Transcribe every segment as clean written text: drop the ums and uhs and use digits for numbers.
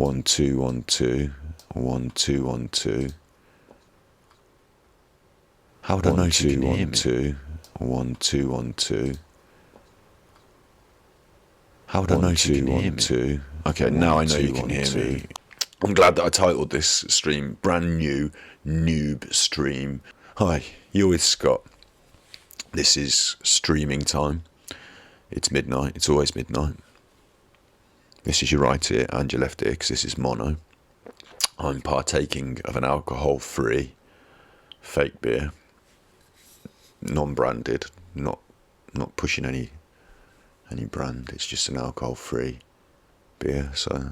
1 2 1 2 1 2 1 2. How would I know if you can hear me? 2 1 2 1 2. How would I know if you can hear me? Okay, now I know you can hear me. I'm glad that I titled this stream Brand New Noob Stream. Hi, you're with Scott. This is streaming time. It's midnight. It's always midnight. This is your right ear and your left ear because this is mono. I'm partaking of an alcohol-free fake beer. Non-branded. Not pushing any brand. It's just an alcohol-free beer, so...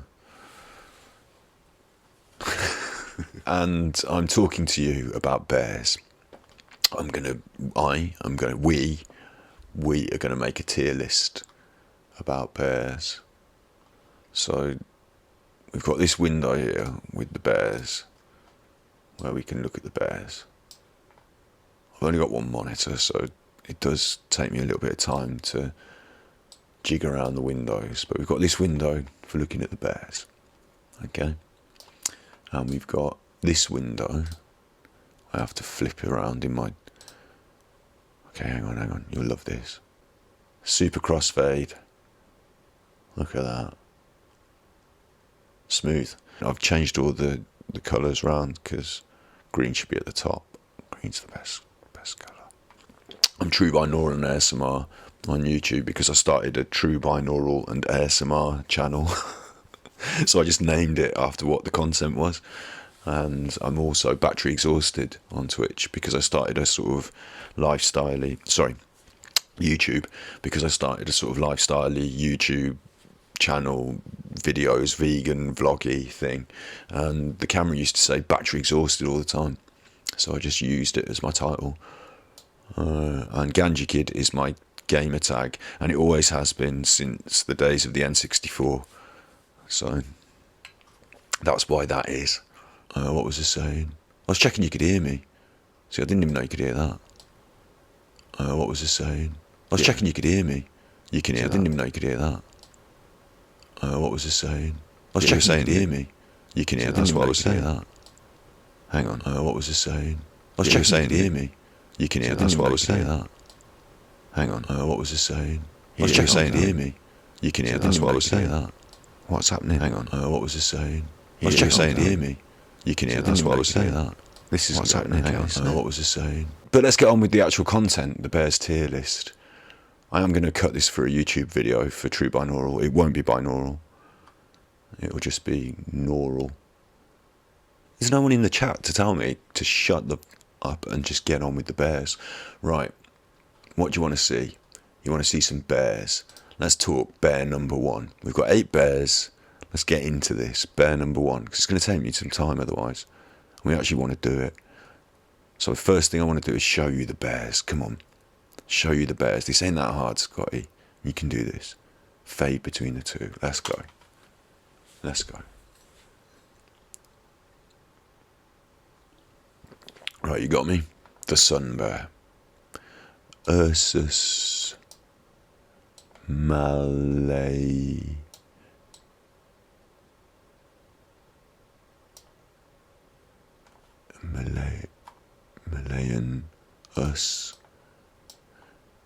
And I'm talking to you about bears. We are gonna make a tier list about bears. So we've got this window here with the bears, where we can look at the bears. I've only got one monitor, so it does take me a little bit of time to jig around the windows, but we've got this window for looking at the bears. Okay. And we've got this window. I have to flip around in my... Okay, hang on. You'll love this. Super crossfade. Look at that. Smooth. I've changed all the colours around because green should be at the top. Green's the best colour. I'm true binaural and ASMR on YouTube because I started a true binaural and ASMR channel. So I just named it after what the content was. And I'm also battery exhausted on Twitch because I started a sort of YouTube, because I started a sort of lifestyle-y YouTube channel, videos, vegan, vloggy thing. And the camera used to say battery exhausted all the time. So I just used it as my title. And Ganja Kid is my gamer tag. And it always has been since the days of the N64. So that's why that is. What was I saying? I was checking you could hear me. See, I didn't even know you could hear that. What was I saying? I was checking you could hear me. You can hear that. I didn't even know you could hear that. What was I saying? I was checking you could hear me. You can hear that. That's what I was saying. That. Hang on. What was I saying? I was checking you could hear me. You can hear that. That's what I was saying. That. Hang on. What was I saying? I was checking you could hear me. You can hear that. That's what I was saying. That. What's happening? Hang on. What was I saying? I was checking to hear me. You can hear. That's what I was saying. That. This is what's happening. Hang on. What was I saying? But let's get on with the actual content. The bears tier list. I am going to cut this for a YouTube video for true binaural. It won't be binaural. It will just be naural. There's no one in the chat to tell me to shut up and just get on with the bears. Right. What do you want to see? You want to see some bears? Let's talk bear number 1. We've got 8 bears. Let's get into this. Bear number 1. Because it's going to take me some time otherwise. We actually want to do it. So the first thing I want to do is show you the bears. Come on. Show you the bears. This ain't that hard, Scotty. You can do this. Fade between the two. Let's go. Let's go. Right, you got me? The sun bear. Ursus Malayan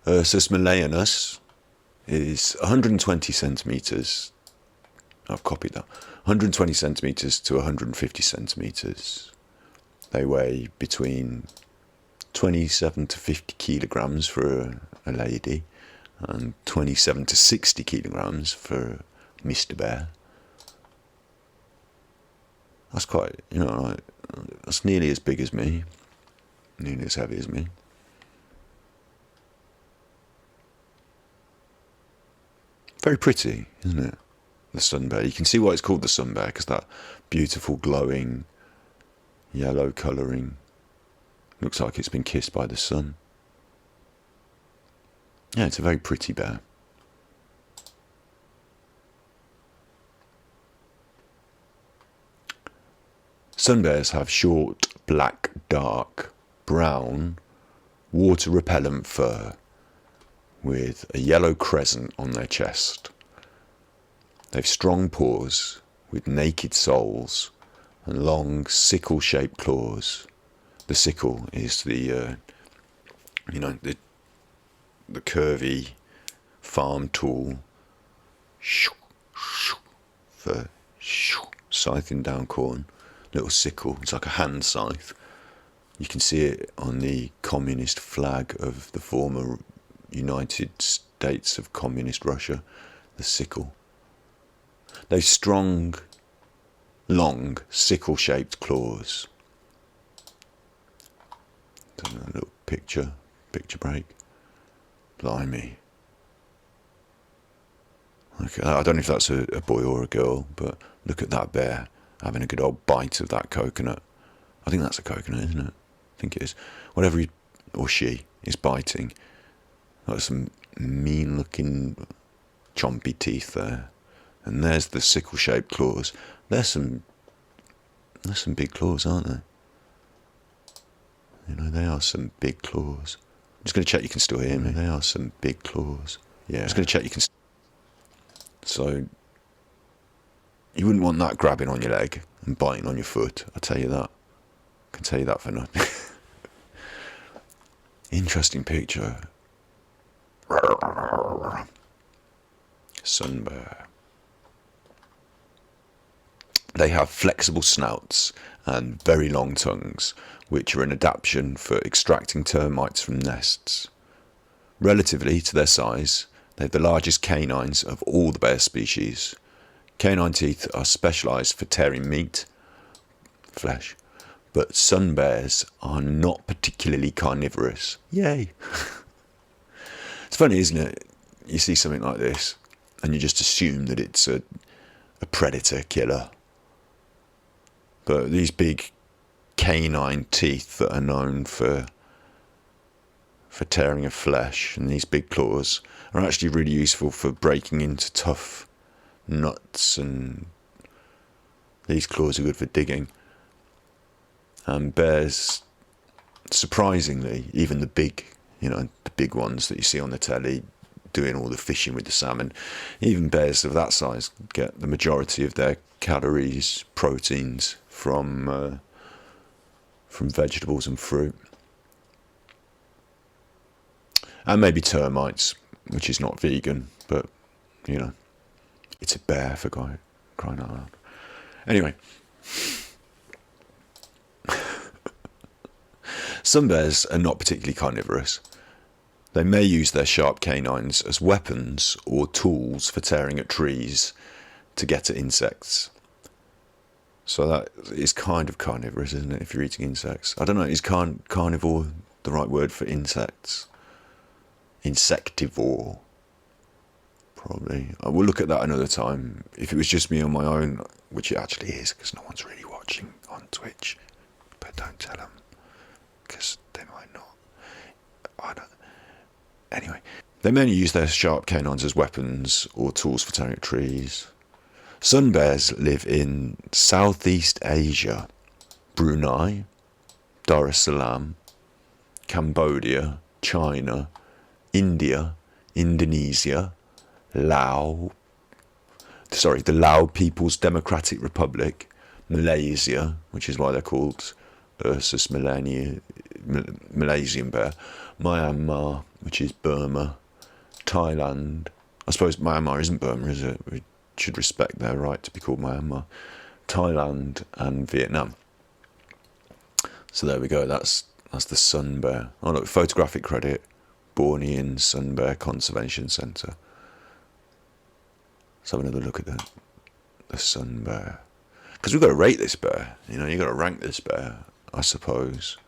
Ursus Malayanus is 120 centimetres. I've copied that. 120 centimetres to 150 centimetres. They weigh between 27 to 50 kilograms for a lady and 27 to 60 kilograms for Mr. Bear. That's quite, like, that's nearly as big as me, nearly as heavy as me. Very pretty, isn't it? The sun bear. You can see why it's called the sun bear, because that beautiful glowing yellow colouring looks like it's been kissed by the sun. Yeah, it's a very pretty bear. Sun bears have short, black, dark, brown, water-repellent fur with a yellow crescent on their chest. They have strong paws with naked soles and long sickle-shaped claws. The sickle is the the curvy farm tool for scything down corn. Little sickle. It's like a hand scythe. You can see it on the communist flag of the former United States of Communist Russia. The sickle. Those strong, long, sickle-shaped claws. A little picture break. Blimey. Okay, I don't know if that's a boy or a girl, but look at that bear having a good old bite of that coconut. I think that's a coconut, isn't it? I think it is. Whatever he or she is biting. That's some mean-looking, chompy teeth there. And there's the sickle-shaped claws. There's some big claws, aren't they? You know, they are some big claws. I'm just going to check you can still hear me. They are some big claws. Yeah. I'm just going to check you can. So, you wouldn't want that grabbing on your leg and biting on your foot. I'll tell you that. I can tell you that for nothing. Interesting picture. Sun bear. They have flexible snouts and very long tongues, which are an adaptation for extracting termites from nests. Relatively to their size, they have the largest canines of all the bear species. Canine teeth are specialised for tearing meat, flesh, but sun bears are not particularly carnivorous. Yay! It's funny, isn't it? You see something like this, and you just assume that it's a predator killer. But these big canine teeth that are known for tearing of flesh, and these big claws are actually really useful for breaking into tough nuts, and these claws are good for digging. And bears, surprisingly, even the big ones that you see on the telly doing all the fishing with the salmon, even bears of that size get the majority of their calories, proteins from vegetables and fruit. And maybe termites, which is not vegan, but, it's a bear for crying out loud. Anyway. Some bears are not particularly carnivorous. They may use their sharp canines as weapons or tools for tearing at trees to get at insects. So that is kind of carnivorous, isn't it, if you're eating insects? I don't know, is carnivore the right word for insects? Insectivore. Probably. We'll look at that another time. If it was just me on my own, which it actually is, because no one's really watching on Twitch. But don't tell them, because they might not. I don't. Anyway, they mainly use their sharp canines as weapons or tools for tearing at trees. Sun bears live in Southeast Asia, Brunei, Dar es Salaam, Cambodia, China, India, Indonesia, the Lao People's Democratic Republic, Malaysia, which is why they're called Ursus Malaysian bear, Myanmar, which is Burma, Thailand. I suppose Myanmar isn't Burma, is it? We should respect their right to be called Myanmar. Thailand and Vietnam. So there we go. That's the sun bear. Oh look, photographic credit. Bornean Sun Bear Conservation Centre. Let's have another look at the sun bear. Because we've got to rate this bear. You've got to rank this bear, I suppose.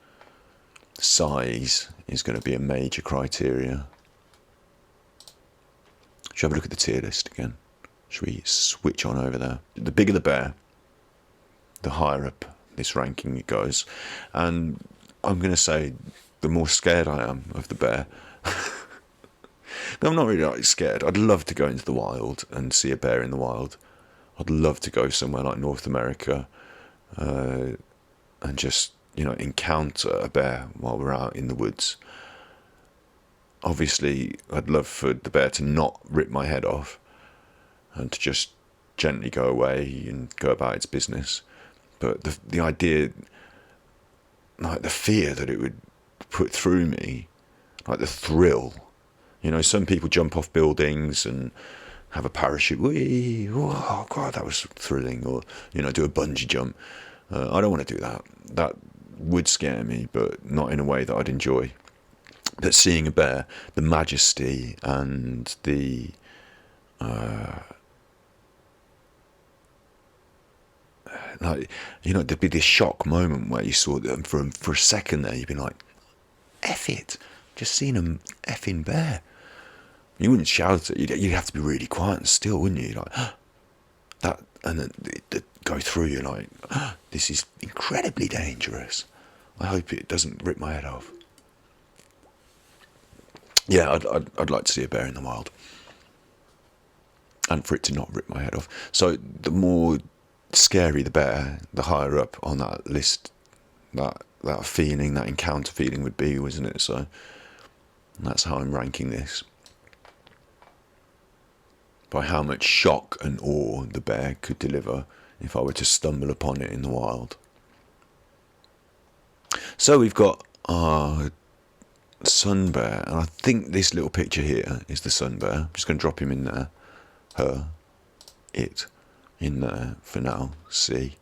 Size is going to be a major criteria. Should we have a look at the tier list again? Should we switch on over there? The bigger the bear, the higher up this ranking it goes. And I'm going to say the more scared I am of the bear. I'm not really scared. I'd love to go into the wild and see a bear in the wild. I'd love to go somewhere like North America and just, encounter a bear while we're out in the woods. Obviously, I'd love for the bear to not rip my head off and to just gently go away and go about its business. But the idea, like the fear that it would put through me, like the thrill. You know, some people jump off buildings and have a parachute. Whee! Oh God, that was thrilling. Or, you know, do a bungee jump. I don't want to do that. That would scare me, but not in a way that I'd enjoy. But seeing a bear, the majesty and the like, you know, there'd be this shock moment where you saw them for a second there. You'd be like, "Eff it, just seen a effing bear." You wouldn't shout it. You'd have to be really quiet and still, wouldn't you? Like that, and then it go through you like, "This is incredibly dangerous. I hope it doesn't rip my head off." Yeah, I'd like to see a bear in the wild, and for it to not rip my head off. So the more scary the bear, the higher up on that list that feeling, that encounter feeling would be, wasn't it? So that's how I'm ranking this. By how much shock and awe the bear could deliver if I were to stumble upon it in the wild. So we've got our sun bear, and I think this little picture here is the sun bear. I'm just going to drop him in there. It in there for now. See,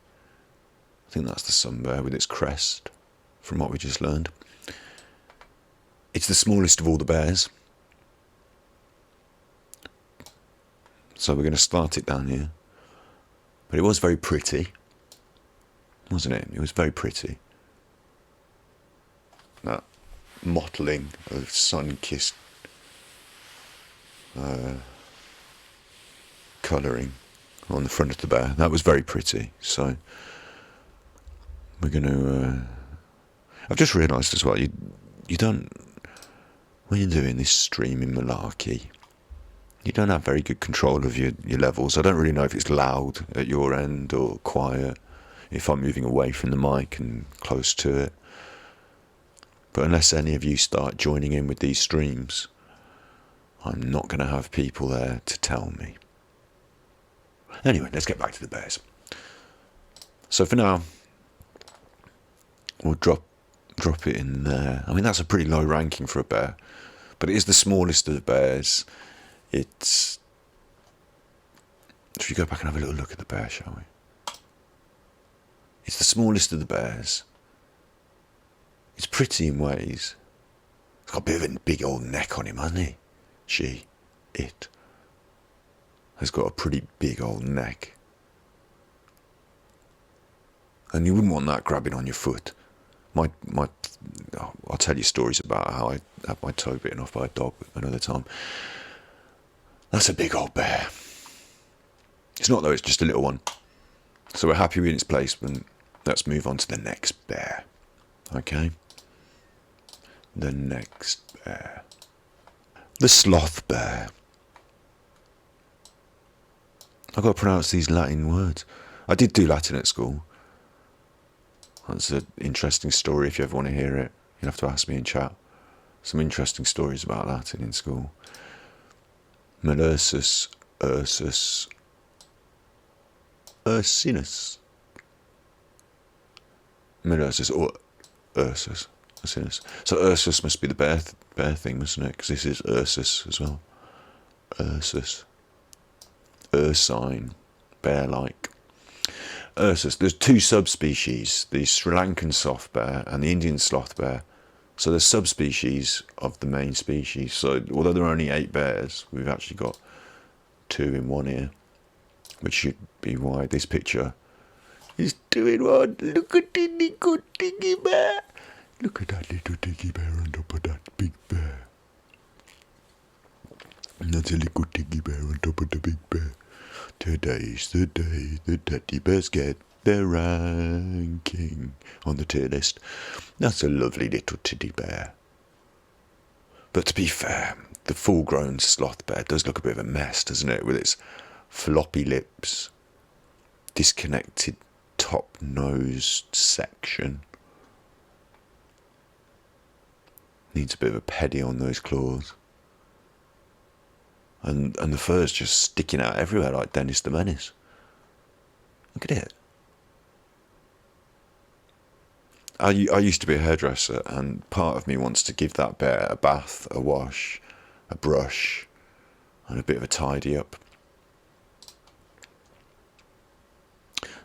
I think that's the sun bear with its crest, from what we just learned. It's the smallest of all the bears. So we're going to start it down here. But it was very pretty, wasn't it? It was very pretty. That mottling of sun-kissed colouring on the front of the bear. That was very pretty. So we're going to... I've just realised as well, you don't... When you're doing this streaming malarkey, you don't have very good control of your levels. I don't really know if it's loud at your end or quiet, if I'm moving away from the mic and close to it. But unless any of you start joining in with these streams, I'm not going to have people there to tell me. Anyway, let's get back to the bears. So for now, we'll drop it in there. I mean, that's a pretty low ranking for a bear, but it is the smallest of the bears. It's... Should we go back and have a little look at the bear, shall we? It's the smallest of the bears. It's pretty in ways. It's got a bit of a big old neck on him, hasn't he? It has got a pretty big old neck. And you wouldn't want that grabbing on your foot. I'll tell you stories about how I had my toe bitten off by a dog another time. That's a big old bear. It's not though, it's just a little one. So we're happy with its placement. Let's move on to the next bear. Okay? The next bear. The sloth bear. I've got to pronounce these Latin words. I did do Latin at school. That's an interesting story. If you ever want to hear it, you'll have to ask me in chat. Some interesting stories about Latin in school. Ursus, Ursinus. Ursus or Ursus. Ursinus. So Ursus must be the bear thing, mustn't it? Because this is Ursus as well. Ursus. Ursine. Bear-like. Ursus. There's two subspecies, the Sri Lankan soft bear and the Indian sloth bear. So there's subspecies of the main species. So although there are only 8 bears, we've actually got 2 in one here, which should be why this picture is 2 in 1. Look at the little diggy bear. Look at that little diggy bear on top of that big bear. And that's a little diggy bear on top of the big bear. Today's the day the teddy bears get their ranking on the tier list. That's a lovely little teddy bear. But to be fair, the full-grown sloth bear does look a bit of a mess, doesn't it? With its floppy lips, disconnected top-nosed section. Needs a bit of a peddy on those claws. And the fur's just sticking out everywhere like Dennis the Menace. Look at it. I used to be a hairdresser, and part of me wants to give that bear a bath, a wash, a brush, and a bit of a tidy up.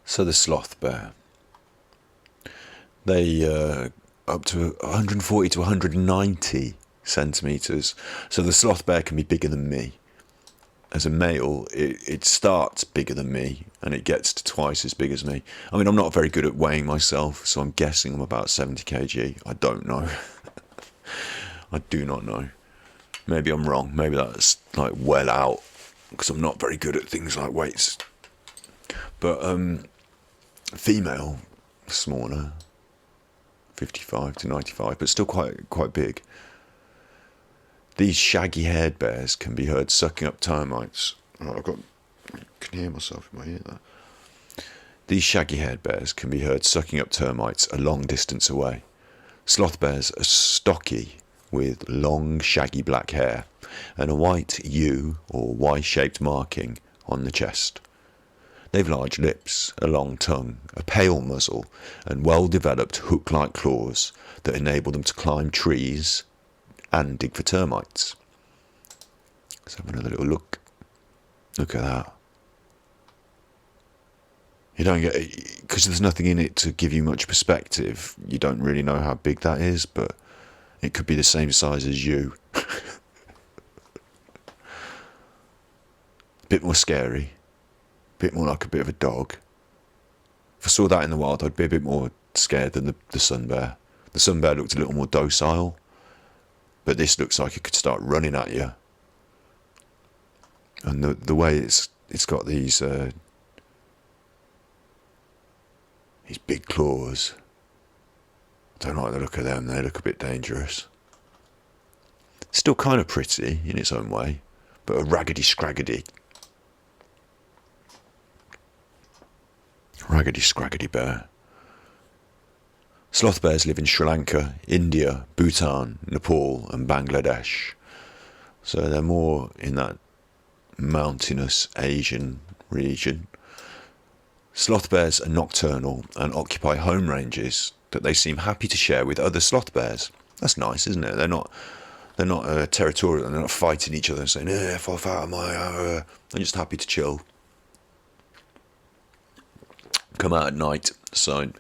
So the sloth bear, they up to 140 to 190 centimetres. So the sloth bear can be bigger than me. As a male, it starts bigger than me, and it gets to twice as big as me. I mean, I'm not very good at weighing myself, so I'm guessing I'm about 70 kg. I don't know. I do not know. Maybe I'm wrong. Maybe that's like well out, because I'm not very good at things like weights. But female, smaller, 55 to 95, but still quite big. These shaggy-haired bears can be heard sucking up termites. Oh, I can hear myself in my ear there. These shaggy-haired bears can be heard sucking up termites a long distance away. Sloth bears are stocky, with long, shaggy black hair, and a white U or Y-shaped marking on the chest. They've large lips, a long tongue, a pale muzzle, and well-developed hook-like claws that enable them to climb trees and dig for termites. Let's have another little look. Look at that. You don't get, because there's nothing in it to give you much perspective, you don't really know how big that is, but it could be the same size as you. Bit more scary. Bit more like a bit of a dog. If I saw that in the wild, I'd be a bit more scared than the sun bear. The sun bear looked a little more docile, but this looks like it could start running at you. And the way it's got these big claws. I don't like the look of them. They look a bit dangerous. Still kind of pretty in its own way, but a raggedy-scraggedy bear. Sloth bears live in Sri Lanka, India, Bhutan, Nepal and Bangladesh. So they're more in that mountainous Asian region. Sloth bears are nocturnal and occupy home ranges that they seem happy to share with other sloth bears. That's nice, isn't it? They're not territorial, and they're not fighting each other and saying, F off out of my... They're just happy to chill. Come out at night, so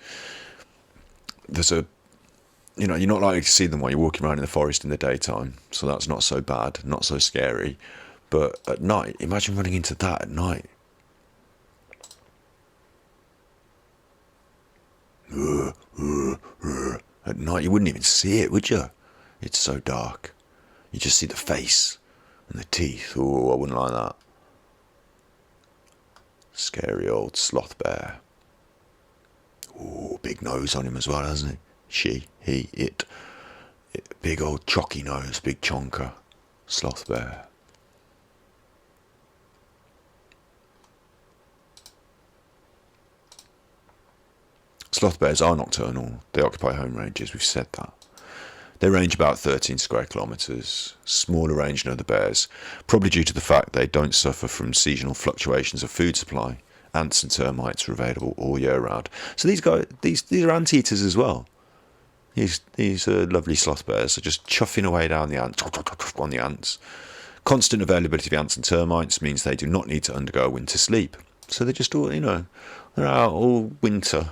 there's a... you're not likely to see them while you're walking around in the forest in the daytime, so that's not so bad, not so scary. But at night, imagine running into that at night. At night, you wouldn't even see it, would you? It's so dark. You just see the face and the teeth. Oh, I wouldn't like that. Scary old sloth bear. Oh, big nose on him as well, hasn't it? She, he, it. Big old chocky nose, big chonker. Sloth bear. Sloth bears are nocturnal. They occupy home ranges, we've said that. They range about 13 square kilometres, smaller range than other bears, probably due to the fact they don't suffer from seasonal fluctuations of food supply. Ants and termites are available all year round. So these are anteaters as well. These lovely sloth bears are just chuffing away down the ants, on the ants. Constant availability of ants and termites means they do not need to undergo a winter sleep. So they're just all, they're out all winter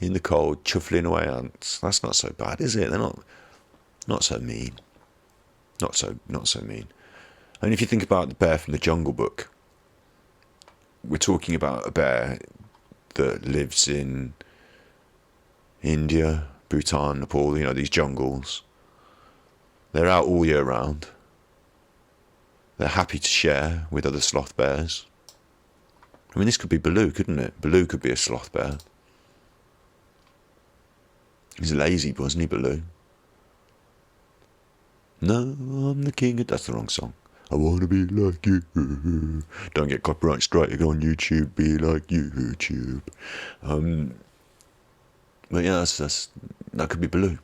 in the cold, chuffling away ants. That's not so bad, is it? They're not so mean. Not so mean. And if you think about the bear from the Jungle Book, we're talking about a bear that lives in India, Bhutan, Nepal, these jungles. They're out all year round. They're happy to share with other sloth bears. I mean, this could be Baloo, couldn't it? Baloo could be a sloth bear. He's lazy, wasn't he, Baloo? No, I'm the king. That's the wrong song. I want to be like you. Don't get copyright strike on YouTube. Be like YouTube. But yeah, that could be Baloo.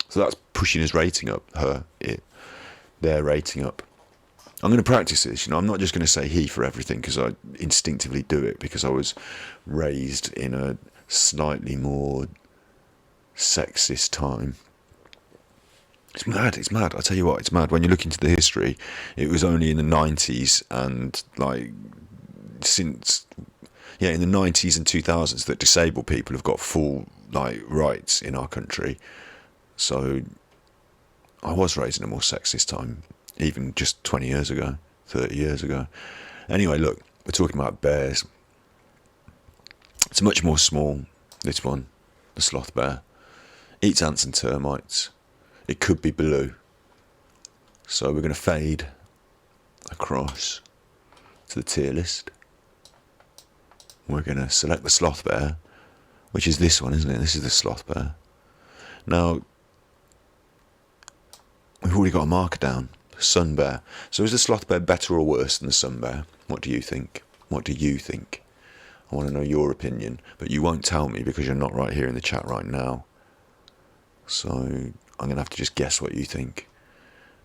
So that's pushing his rating up. Their rating up. I'm going to practice this. I'm not just going to say he for everything because I instinctively do it because I was raised in a slightly more sexist time. It's mad. It's mad. I tell you what, it's mad. When you look into the history, it was only in the 90s and in the 90s and 2000s that disabled people have got full rights in our country. So I was raised in a more sexist time, even just 20 years ago, 30 years ago. Anyway, look, we're talking about bears. It's much more small, this one, the sloth bear. Eats ants and termites. It could be blue. So we're going to fade across to the tier list. We're going to select the sloth bear, which is this one, isn't it? This is the sloth bear. Now, we've already got a marker down, sun bear. So is the sloth bear better or worse than the sun bear? What do you think? What do you think? I want to know your opinion, but you won't tell me because you're not right here in the chat right now. So I'm going to have to just guess what you think.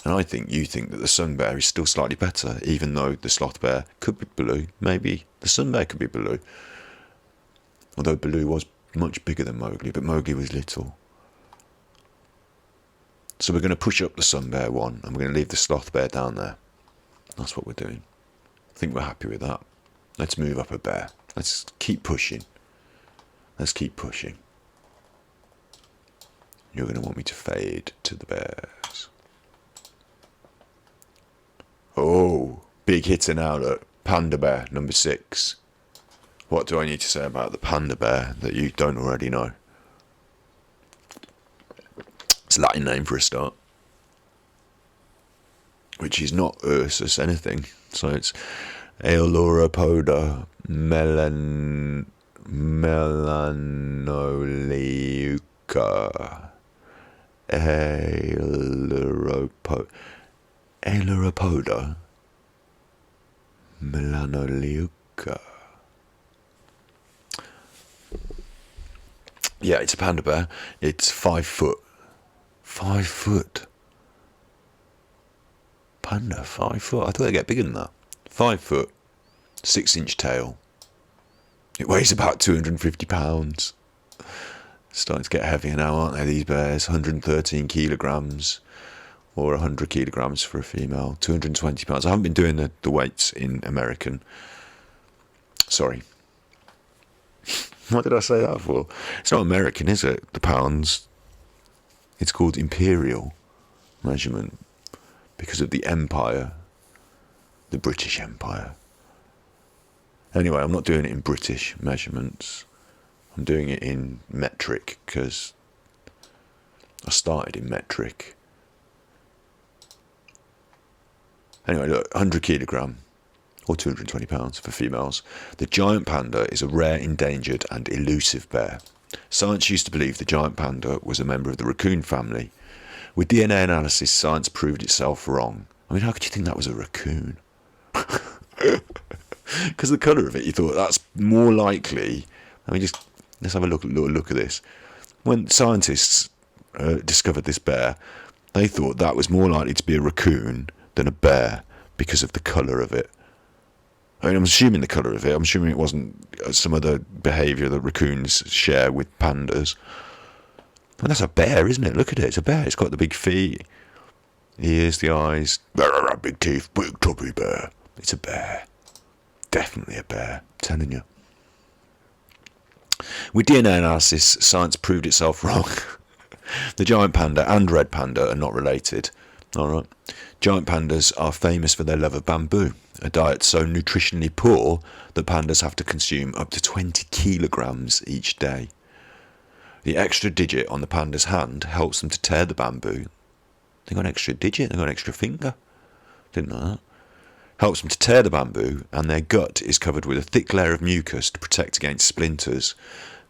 And I think you think that the sun bear is still slightly better, even though the sloth bear could be blue. Maybe the sun bear could be blue. Although Baloo was much bigger than Mowgli, but Mowgli was little. So we're going to push up the sun bear one, and we're going to leave the sloth bear down there. That's what we're doing. I think we're happy with that. Let's move up a bear. Let's keep pushing. Let's keep pushing. You're going to want me to fade to the bears. Oh, big hitter now, look. Panda bear, number 6. What do I need to say about the panda bear that you don't already know? It's a Latin name for a start. Which is not Ursus anything. So it's Aeluropoda melanoleuca. Aeluropoda melanoleuca. Yeah, it's a panda bear. It's 5 foot. 5 foot. Panda, 5 foot. I thought they'd get bigger than that. 5 foot, 6-inch tail. It weighs about 250 pounds. Starting to get heavier now, aren't they, these bears? 113 kilograms. Or 100 kilograms for a female. 220 pounds. I haven't been doing the weights in American. Sorry. What did I say that for? It's not American, is it? The pounds. It's called imperial measurement because of the empire, the British Empire. Anyway, I'm not doing it in British measurements. I'm doing it in metric because I started in metric. Anyway, look, 100 kilogram or 220 pounds for females. The giant panda is a rare, endangered and elusive bear. Science used to believe the giant panda was a member of the raccoon family. With DNA analysis, science proved itself wrong. I mean, how could you think that was a raccoon? Because the colour of it, you thought that's more likely. I mean, just let's have a look at this. When scientists discovered this bear, they thought that was more likely to be a raccoon than a bear because of the colour of it. I mean, I'm assuming the colour of it. I'm assuming it wasn't some other behaviour that raccoons share with pandas. Well, that's a bear, isn't it? Look at it. It's a bear. It's got the big feet, ears, the eyes, big teeth, big tubby bear. It's a bear. Definitely a bear. I'm telling you. With DNA analysis, science proved itself wrong. The giant panda and red panda are not related. Alright. Giant pandas are famous for their love of bamboo, a diet so nutritionally poor that pandas have to consume up to 20 kilograms each day. The extra digit on the panda's hand helps them to tear the bamboo. They got an extra digit, they got an extra finger. Didn't know that. Helps them to tear the bamboo, and their gut is covered with a thick layer of mucus to protect against splinters.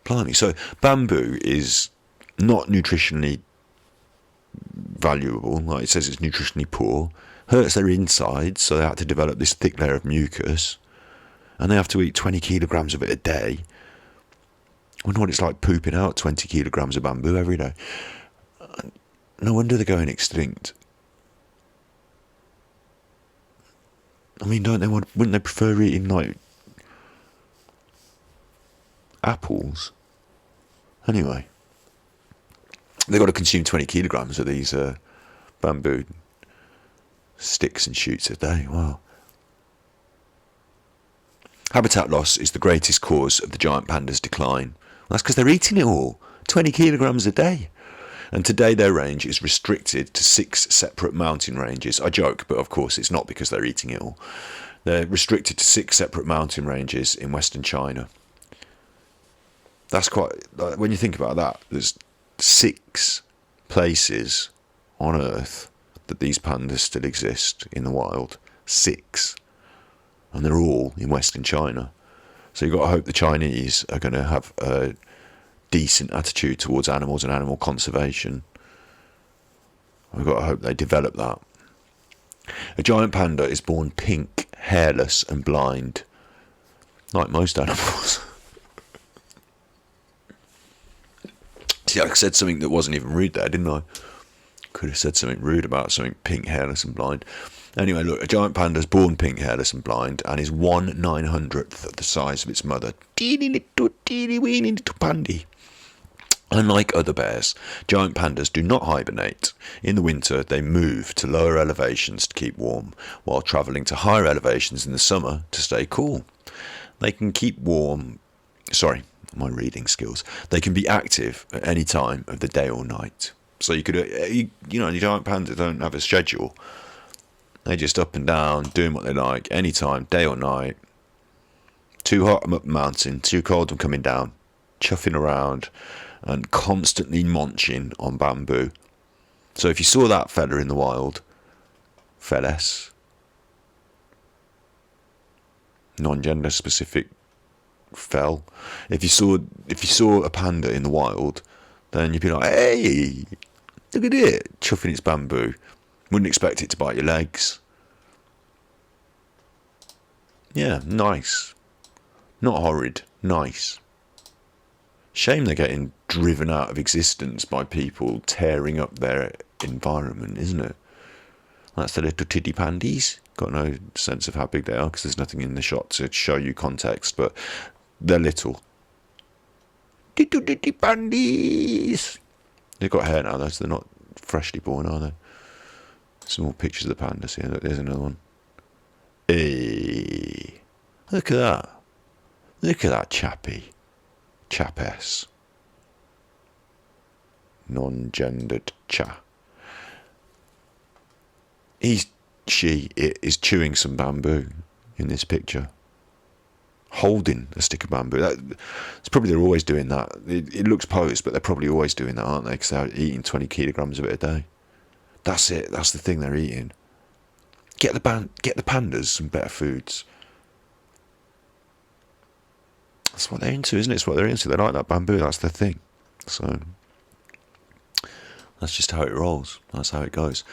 Blimey, so bamboo is not nutritionally valuable, like it says it's nutritionally poor, hurts their insides, so they have to develop this thick layer of mucus, and they have to eat 20 kilograms of it a day. I wonder what it's like pooping out 20 kilograms of bamboo every day. No wonder they're going extinct. I mean, wouldn't they prefer eating, like, apples? Anyway, they've got to consume 20 kilograms of these bamboo sticks and shoots a day. Wow. Habitat loss is the greatest cause of the giant panda's decline. Well, that's because they're eating it all. 20 kilograms a day. And today their range is restricted to 6 separate mountain ranges. I joke, but of course it's not because they're eating it all. They're restricted to 6 separate mountain ranges in western China. That's quite, when you think about that, there's 6 places on Earth that these pandas still exist in the wild. 6. And they're all in western China. So you've got to hope the Chinese are going to have a decent attitude towards animals and animal conservation. We've got to hope they develop that. A giant panda is born pink, hairless and blind, like most animals. See, I said something that wasn't even rude there, didn't I? Could have said something rude about something pink, hairless and blind. Anyway, look, a giant panda is born pink, hairless and blind and is 1/900th of the size of its mother. Teeny weeny little pandy. Unlike other bears, giant pandas do not hibernate. In the winter, they move to lower elevations to keep warm, while travelling to higher elevations in the summer to stay cool. They can keep warm... Sorry, my reading skills. They can be active at any time of the day or night. So you could, the giant pandas don't have a schedule. They just up and down, doing what they like, anytime, day or night. Too hot, I'm up the mountain. Too cold, I'm coming down. Chuffing around and constantly munching on bamboo. So if you saw that fella in the wild, fellas, non-gender specific fell. If you saw a panda in the wild, then you'd be like, hey, look at it, chuffing its bamboo. Wouldn't expect it to bite your legs. Yeah, nice. Not horrid, nice. Shame they're getting driven out of existence by people tearing up their environment, isn't it? That's the little titty pandies. Got no sense of how big they are because there's nothing in the shot to show you context, but they're little. Little titty pandies. They've got hair now though, so they're not freshly born, are they? Some more pictures of the pandas here. Look, there's another one. Hey, look at that. Look at that chappy. Chapess. Non-gendered cha. She is chewing some bamboo in this picture. Holding a stick of bamboo. It's probably they're always doing that. It looks posed, but they're probably always doing that, aren't they? Because they're eating 20 kilograms of it a day. That's it. That's the thing they're eating. Get the pandas some better foods. That's what they're into, isn't it? It's what they're into. They like that bamboo. That's the thing. So that's just how it rolls. That's how it goes.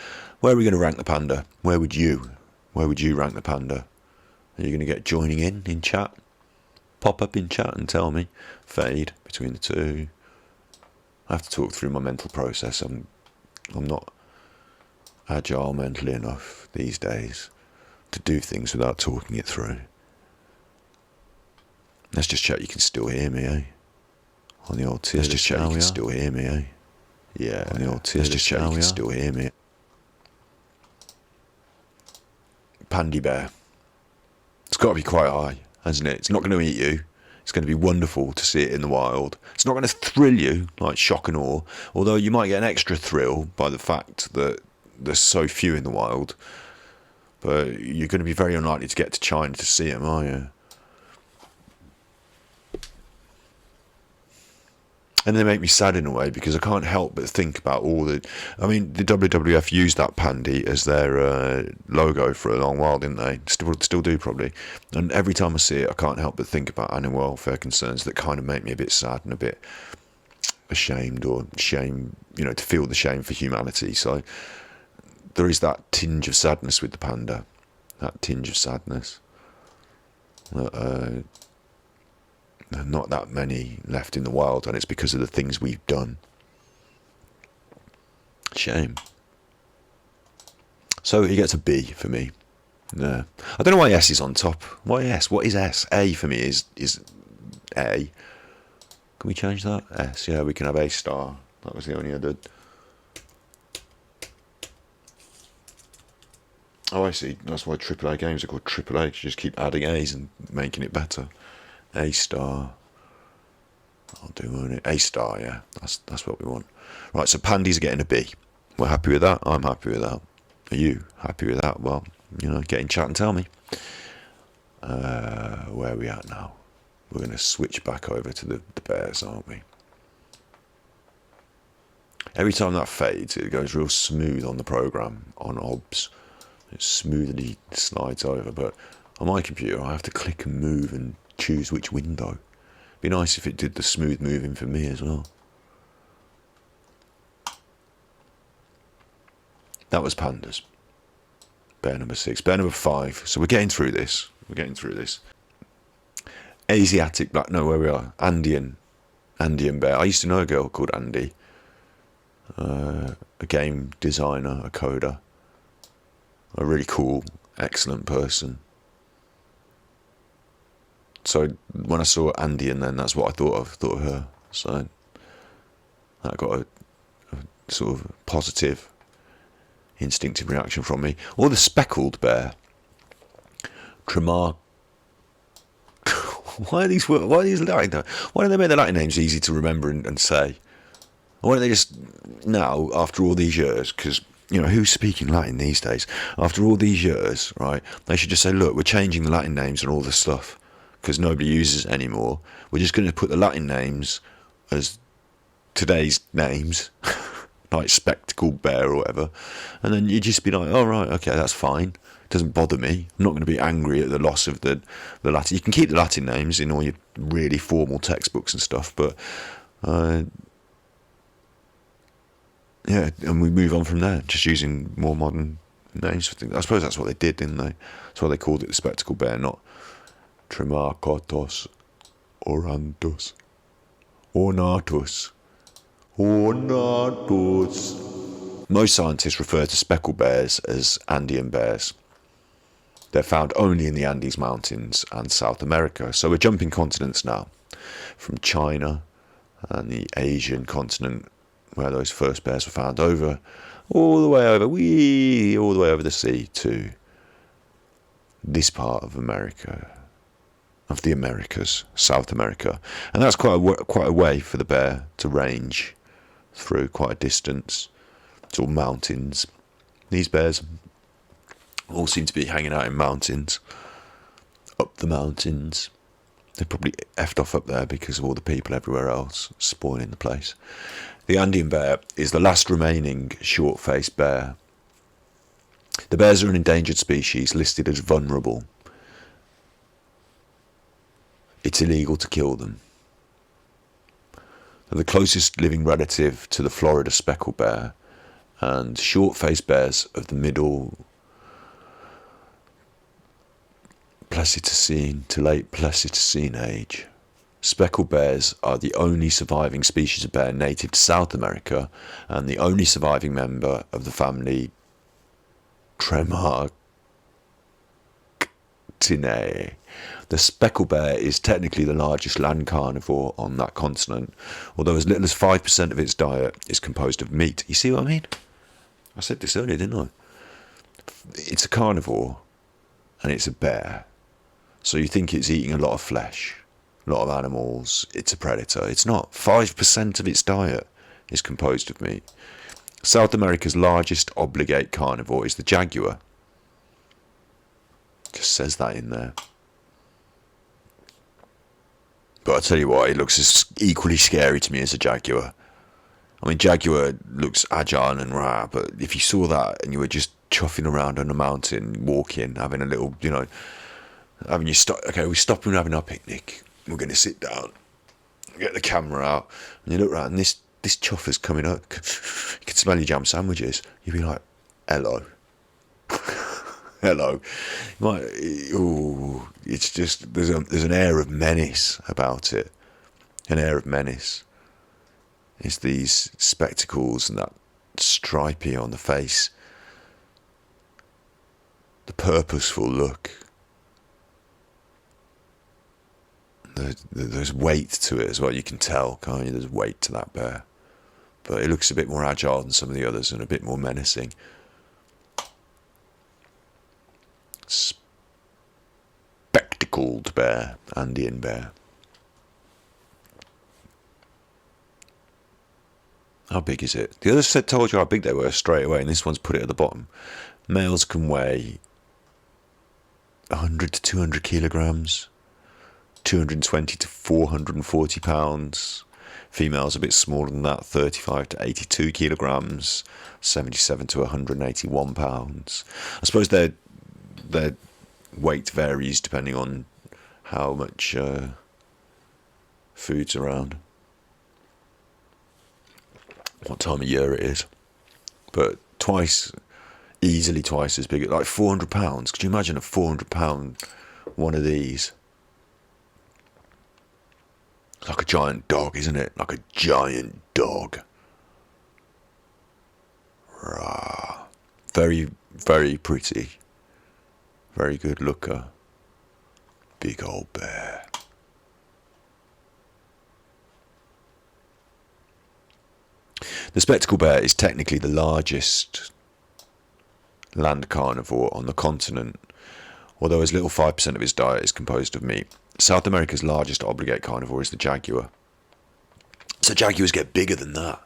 Where are we going to rank the panda? Where would you rank the panda? Are you going to get joining in chat? Pop up in chat and tell me. Fade between the two. I have to talk through my mental process. I'm not agile mentally enough these days to do things without talking it through. Let's just check you can still hear me, eh? On the old tier. Let's just check you can still hear me, eh? Yeah. On the old tier. Let's just check you can still hear me. Pandy bear. It's got to be quite high, hasn't it? It's not going to eat you. It's going to be wonderful to see it in the wild. It's not going to thrill you, like shock and awe, although you might get an extra thrill by the fact that there's so few in the wild. But you're going to be very unlikely to get to China to see them, are you? And they make me sad in a way because I can't help but think about all the... I mean, the WWF used that pandy as their logo for a long while, didn't they? Still do, probably. And every time I see it, I can't help but think about animal welfare concerns that kind of make me a bit sad and a bit ashamed or shame, to feel the shame for humanity. So there is that tinge of sadness with the panda. That tinge of sadness. Not that many left in the wild, and it's because of the things we've done. Shame. So he gets a B for me. No, I don't know why S is on top. Why S? What is S? A for me is A. Can we change that? S. Yeah, we can have A star. That was the only I did. Oh, I see. That's why AAA games are called AAA. You just keep adding A's and making it better. A star. I'll do it. A star. Yeah, that's what we want. Right. So pandies are getting a B. We're happy with that. I'm happy with that. Are you happy with that? Well, get in chat and tell me. Where are we at now? We're going to switch back over to the bears, aren't we? Every time that fades, it goes real smooth on the program, on OBS. It smoothly slides over, but on my computer I have to click and move and choose which window. It'd be nice if it did the smooth moving for me as well. That was pandas. Bear number 6. Bear number 5. So we're getting through this. Asiatic black. No, where we are. Andean bear. I used to know a girl called Andy. A game designer, a coder. A really cool, excellent person. So when I saw Andean, then that's what I thought of her. So that got a sort of positive, instinctive reaction from me. Or the speckled bear. Tremar. Why are these Latin? Why don't they make the Latin names easy to remember and say? Why don't they just now, after all these years, because who's speaking Latin these days? After all these years, right? They should just say, look, we're changing the Latin names and all this stuff because nobody uses it anymore. We're just going to put the Latin names as today's names, like spectacled bear or whatever, and then you just be like, oh right, okay, that's fine. Doesn't bother me. I'm not going to be angry at the loss of the Latin. You can keep the Latin names in all your really formal textbooks and stuff, but yeah, and we move on from there, just using more modern names for things. I suppose that's what they did, didn't they? That's why they called it the spectacle bear, not Tremarcotos, Orantus, Ornatus, Ornatus. Most scientists refer to speckled bears as Andean bears. They're found only in the Andes Mountains and South America. So we're jumping continents now, from China and the Asian continent, where those first bears were found, all the way over the sea to this part of America, of the Americas, South America. And that's quite a way for the bear to range through, quite a distance. It's all mountains. These bears all seem to be hanging out in mountains, up the mountains. They probably effed off up there because of all the people everywhere else spoiling the place. The Andean bear is the last remaining short-faced bear. The bears are an endangered species listed as vulnerable. It's illegal to kill them. They're the closest living relative to the Florida speckled bear, and short-faced bears of the middle Pleistocene to late Pleistocene age. Speckled bears are the only surviving species of bear native to South America and the only surviving member of the family Tremarctinae. The speckled bear is technically the largest land carnivore on that continent, although as little as 5% of its diet is composed of meat. You see what I mean? I said this earlier, didn't I? It's a carnivore and it's a bear. So you think it's eating a lot of flesh, a lot of animals, it's a predator. It's not. 5% of its diet is composed of meat. South America's largest obligate carnivore is the jaguar. Just says that in there. But I tell you what, it looks as equally scary to me as a jaguar. I mean, jaguar looks agile and rah, but if you saw that and you were just chuffing around on a mountain, walking, having a little, having you stop. Okay, we're stopping and having our picnic. We're going to sit down, get the camera out, and you look around, and this chuffer's coming up. You can smell your jam sandwiches. You'd be like, hello. Hello. It's just, there's an air of menace about it. An air of menace. It's these spectacles and that stripey on the face. the purposeful look. There's weight to it as well. You can tell, can't you? There's weight to that bear. But it looks a bit more agile than some of the others and a bit more menacing. Spectacled bear, Andean bear. How big is it? The others told you how big they were straight away, and this one's put it at the bottom. Males can weigh 100 to 200 kilograms, 220 to 440 pounds. Females a bit smaller than that, 35 to 82 kilograms, 77 to 181 pounds. I suppose their weight varies depending on how much food's around, what time of year it is. But easily twice as big, like 400 pounds. Could you imagine a 400 pound one of these? It's like a giant dog, isn't it? Like a giant dog. Rah. Very, very pretty. Very good looker. Big old bear. The spectacled bear is technically the largest land carnivore on the continent, although as little 5% of its diet is composed of meat. South America's largest obligate carnivore is the jaguar. So jaguars get bigger than that.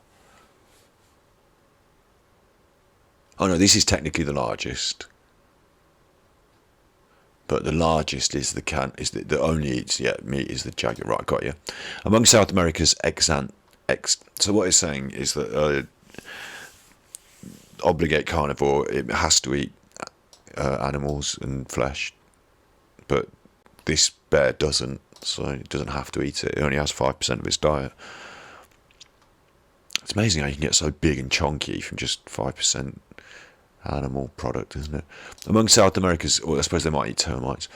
Oh no, this is technically the largest. But the largest is the only eats meat is the jaguar. Right, got you. Among South America's so what it's saying is that obligate carnivore, it has to eat animals and flesh, but this bear doesn't, so it doesn't have to eat it. It only has 5% of its diet. It's amazing how you can get so big and chunky from just 5% animal product, isn't it? Among South America's, or I suppose they might eat termites.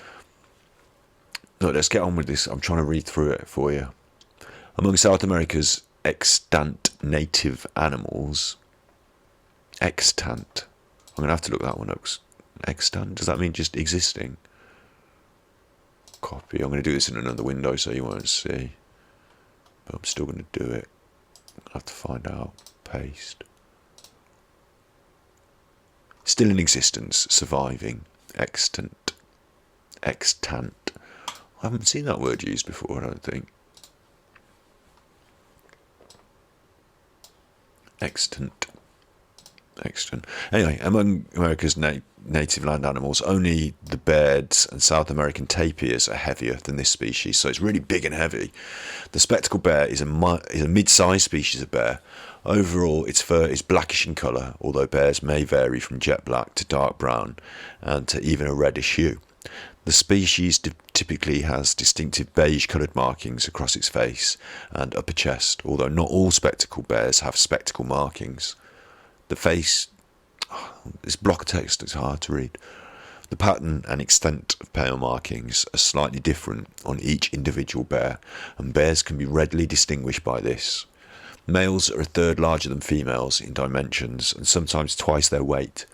Look, let's get on with this. I'm trying to read through it for you. Among South America's extant native animals, extant. I'm going to have to look that one up. Extant, does that mean just existing? Copy. I'm going to do this in another window so you won't see. But I'm still going to do it. I'll have to find out. Paste. Still in existence, surviving, extant. Extant. I haven't seen that word used before, I don't think. Extant. Extant. Anyway, among America's native land animals, only the bears and South American tapirs are heavier than this species, so it's really big and heavy. The spectacled bear is a mid-sized species of bear. Overall, its fur is blackish in colour, although bears may vary from jet black to dark brown and to even a reddish hue. The species typically has distinctive beige-coloured markings across its face and upper chest, although not all spectacled bears have spectacle markings. The face, this block of text is hard to read. The pattern and extent of pale markings are slightly different on each individual bear, and bears can be readily distinguished by this. Males are a third larger than females in dimensions and sometimes twice their weight.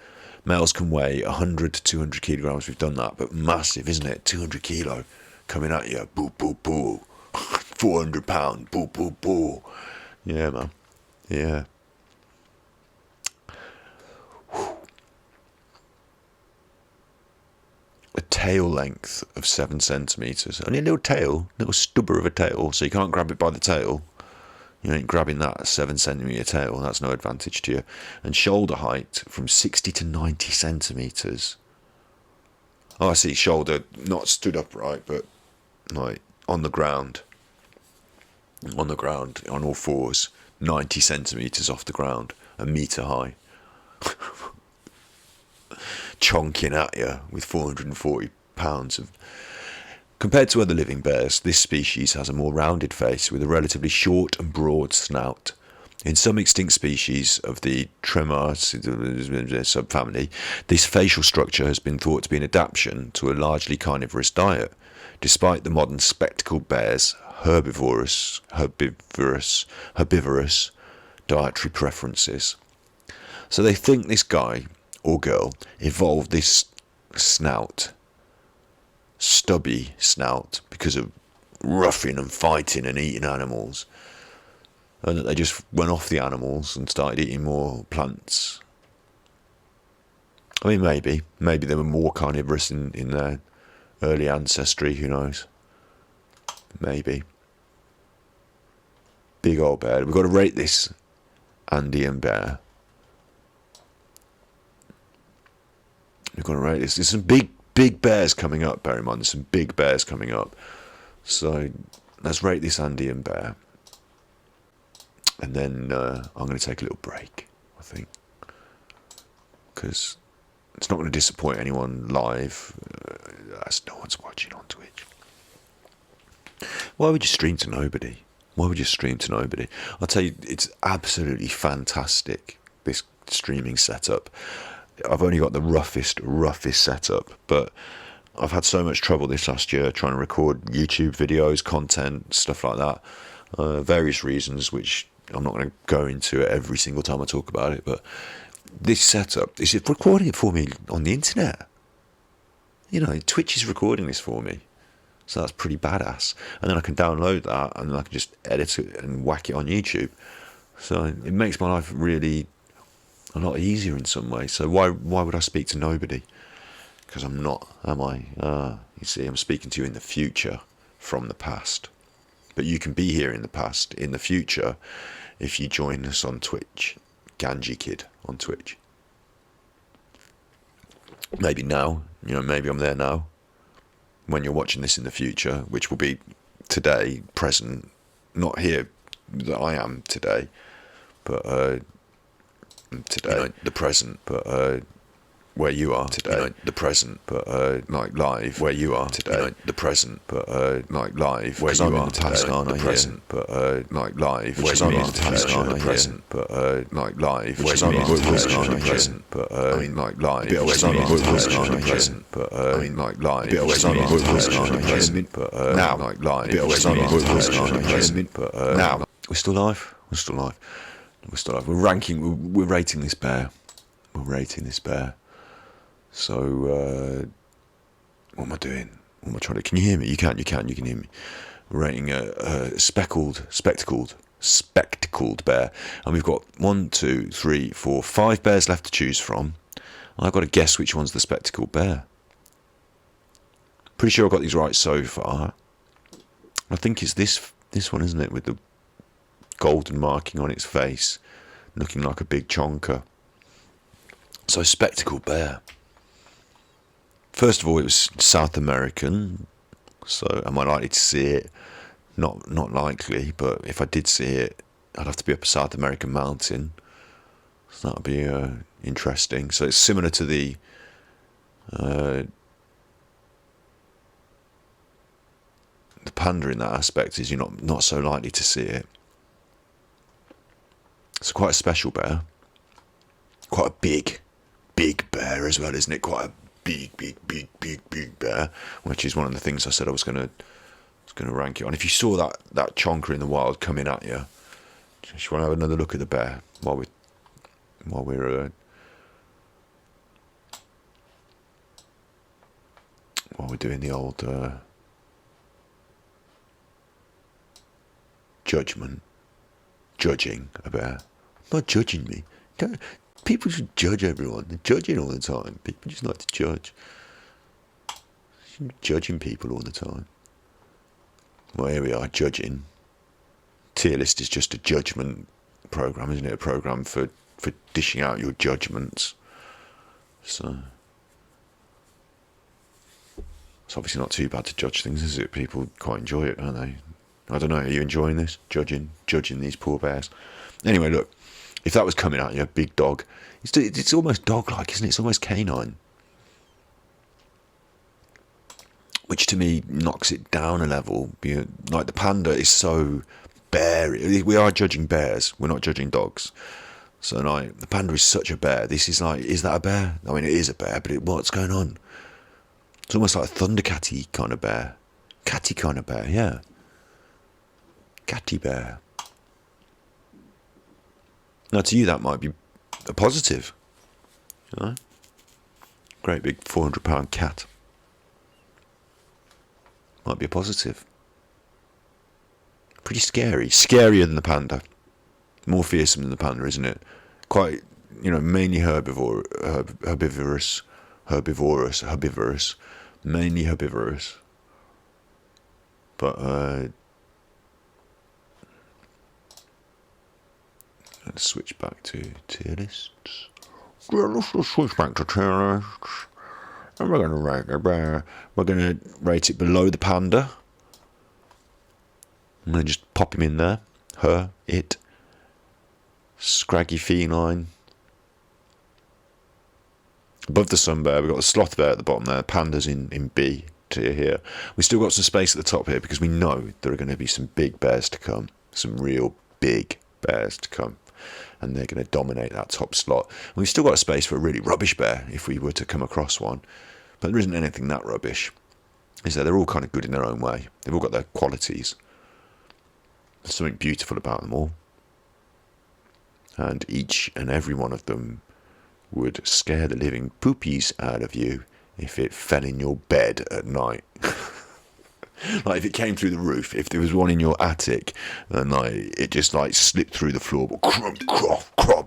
Males can weigh 100 to 200 kilograms, we've done that, but massive, isn't it? 200 kilo coming at you, boo, boo, boo. 400 pound, boo, boo, boo. Yeah, man, yeah. A tail length of 7 centimetres. Only a little tail, little stubber of a tail, so you can't grab it by the tail. You ain't grabbing that 7 centimetre tail, that's no advantage to you. And shoulder height from 60 to 90 centimetres. Oh, I see, shoulder, not stood upright, but like on the ground. On the ground, on all fours, 90 centimetres off the ground, a metre high. Chonking at you with 440 pounds of... Compared to other living bears, this species has a more rounded face with a relatively short and broad snout. In some extinct species of the Tremor subfamily, this facial structure has been thought to be an adaptation to a largely carnivorous diet, despite the modern spectacled bear's herbivorous dietary preferences. So they think this guy or girl evolved this snout, stubby snout, because of roughing and fighting and eating animals, and that they just went off the animals and started eating more plants. I mean, maybe they were more carnivorous in their early ancestry, who knows? Maybe. Big old bear. We've got to rate this Andean bear. We've got to rate this. There's some big bears coming up, bear in mind. There's some big bears coming up. So let's rate this Andean bear. And then I'm going to take a little break, I think. Because it's not going to disappoint anyone live. As no one's watching on Twitch. Why would you stream to nobody? Why would you stream to nobody? I'll tell you, it's absolutely fantastic, this streaming setup. I've only got the roughest setup, but I've had so much trouble this last year trying to record YouTube videos, content, stuff like that. Various reasons, which I'm not going to go into every single time I talk about it, but this setup, is it recording it for me on the internet? You know, Twitch is recording this for me. So that's pretty badass. And then I can download that and then I can just edit it and whack it on YouTube. So it makes my life really a lot easier in some way. So why would I speak to nobody? Because I'm not, am I? You see, I'm speaking to you in the future from the past. But you can be here in the past, in the future, if you join us on Twitch. Ganji Kid on Twitch. Maybe now, maybe I'm there now. When you're watching this in the future, which will be today, present, not here that I am today, but today, the present, but where you are today, the present, but like live, where you are today, the present, but like live, where you are today, the present, but like live, where you are today, the present, but like live, where you are today, the present, but like live, where you are today, the present, but like live, where you are today, the present, but now, like live, where you are today, the present, but now, we're still live, we're ranking, we're rating this bear, So, what am I doing? What am I trying to? Can you hear me? You can hear me. We're rating a spectacled bear, and we've got 1, 2, 3, 4, 5 bears left to choose from. And I've got to guess which one's the spectacled bear. Pretty sure I got these right so far. I think it's this one, isn't it, with the golden marking on its face, looking like a big chonker. So, spectacled bear. First of all, it was South American, so am I likely to see it? Not likely, but if I did see it, I'd have to be up a South American mountain. So that would be interesting. So it's similar to the panda in that aspect, is you're not so likely to see it. It's quite a special bear. Quite a big bear as well, isn't it? Quite a big bear, which is one of the things I said I was going to rank it on. If you saw that chonker in the wild coming at you, just want to have another look at the bear while we're doing the old judging a bear. Not judging me. People should judge everyone. They're judging all the time. People just like to judge. Judging people all the time. Well, here we are, judging. Tier list is just a judgment program, isn't it? A program for dishing out your judgments. So it's obviously not too bad to judge things, is it? People quite enjoy it, don't they? I don't know. Are you enjoying this? Judging these poor bears. Anyway, look. If that was coming at you, a big dog, it's almost dog-like, isn't it? It's almost canine. Which to me knocks it down a level. Like the panda is so bear. We are judging bears. We're not judging dogs. So like the panda is such a bear. This is like, is that a bear? I mean, it is a bear, but what's going on? It's almost like a thundercatty kind of bear. Catty kind of bear, yeah. Catty bear. Now, to you, that might be a positive, Great big £400 cat. Might be a positive. Pretty scary. Scarier than the panda. More fearsome than the panda, isn't it? Quite, mainly herbivorous. Mainly herbivorous. But, let's switch back to tier lists. Let's just switch back to tier lists. And we're going to rate it below the panda. I'm going to just pop him in there. Her, it. Scraggy feline. Above the sun bear, we've got the sloth bear at the bottom there. Panda's in B tier here. We've still got some space at the top here because we know there are going to be some big bears to come. Some real big bears to come. And they're going to dominate that top slot. And we've still got a space for a really rubbish bear if we were to come across one. But there isn't anything that rubbish. Is there? They're all kind of good in their own way. They've all got their qualities. There's something beautiful about them all. And each and every one of them would scare the living poopies out of you if it fell in your bed at night. Like if it came through the roof, if there was one in your attic and it just slipped through the floor, but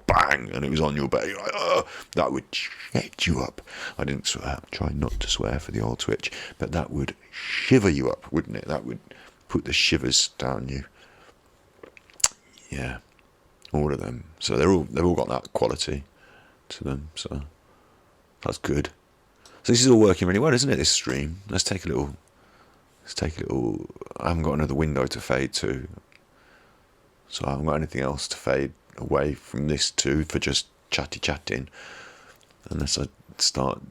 bang, and it was on your bed, you're like, that would shake you up. I didn't swear, try not to swear for the old Twitch, but that would shiver you up, wouldn't it? That would put the shivers down you. Yeah, all of them. So they've all got that quality to them. So that's good. So this is all working really well, isn't it? This stream. Let's take a little. I haven't got another window to fade to, so I haven't got anything else to fade away from this to for just chatting. Unless I start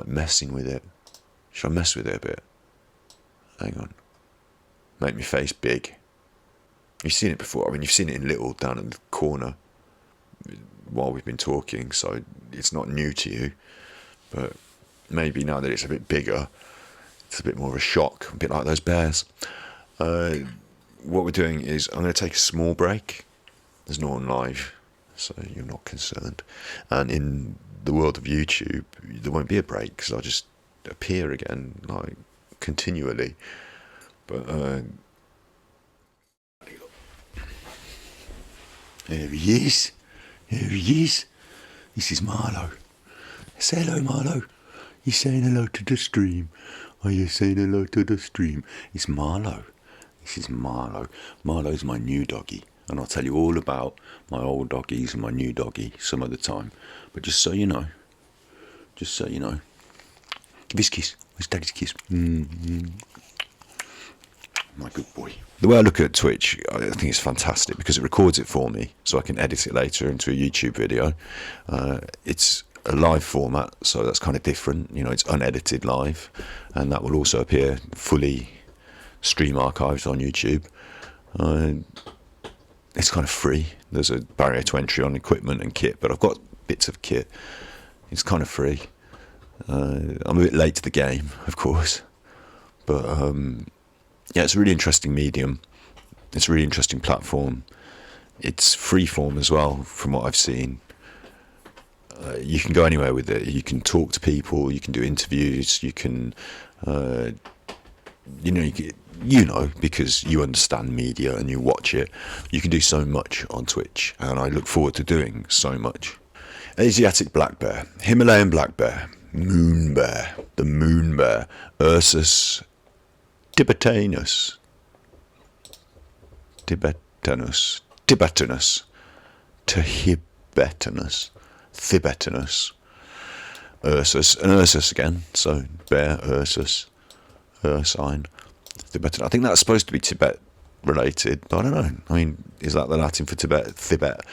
messing with it. Should I mess with it a bit? Hang on. Make my face big. You've seen it before. I mean, you've seen it in little down in the corner while we've been talking, so it's not new to you. But maybe now that it's a bit bigger, it's a bit more of a shock, a bit like those bears. What we're doing is I'm going to take a small break. There's no one live, so you're not concerned. And in the world of YouTube, there won't be a break because I'll just appear again, continually. But here he is. Here he is. This is Marlo. Say hello, Marlo. You're saying hello to the stream. Are you saying hello to the stream? It's Marlo. This is Marlo. Marlo's my new doggy. And I'll tell you all about my old doggies and my new doggy some other time. But just so you know. Give his kiss. Where's Daddy's kiss? Mm-hmm. My good boy. The way I look at Twitch, I think it's fantastic because it records it for me so I can edit it later into a YouTube video. It's a live format, so that's kind of different. It's unedited live, and that will also appear fully stream archived on YouTube. It's kind of free. There's a barrier to entry on equipment and kit, but I've got bits of kit. It's kind of free. I'm a bit late to the game, of course, but yeah, it's a really interesting medium. It's a really interesting platform. It's freeform as well, from what I've seen. You can go anywhere with it. You can talk to people. You can do interviews. You can, because you understand media and you watch it. You can do so much on Twitch, and I look forward to doing so much. Asiatic black bear, Himalayan black bear, moon bear, the moon bear, Ursus tibetanus, Thibetanus, Ursus, and Ursus again, so bear, Ursus, Ursine, Thibetanus. I think that's supposed to be Tibet related, but I don't know. I mean, is that the Latin for Tibet?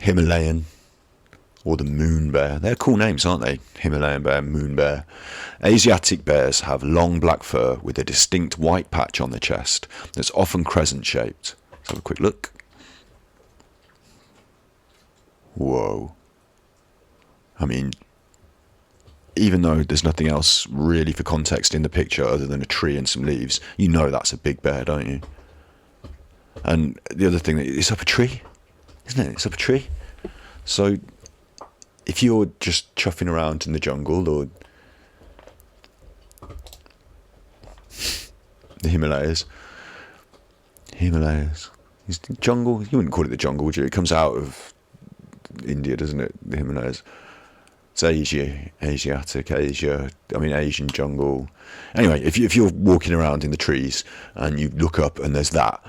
Himalayan, or the moon bear? They're cool names, aren't they? Himalayan bear, moon bear. Asiatic bears have long black fur with a distinct white patch on the chest that's often crescent-shaped. Let's have a quick look. Whoa. I mean, even though there's nothing else really for context in the picture other than a tree and some leaves, you know that's a big bear, don't you? And the other thing, it's up a tree, isn't it? It's up a tree. So if you're just chuffing around in the jungle or The Himalayas. Is the jungle? You wouldn't call it the jungle, would you? It comes out of India, doesn't it? The Himalayas. It's Asiatic Asia. I mean, Asian jungle. Anyway, if you're walking around in the trees and you look up and there's that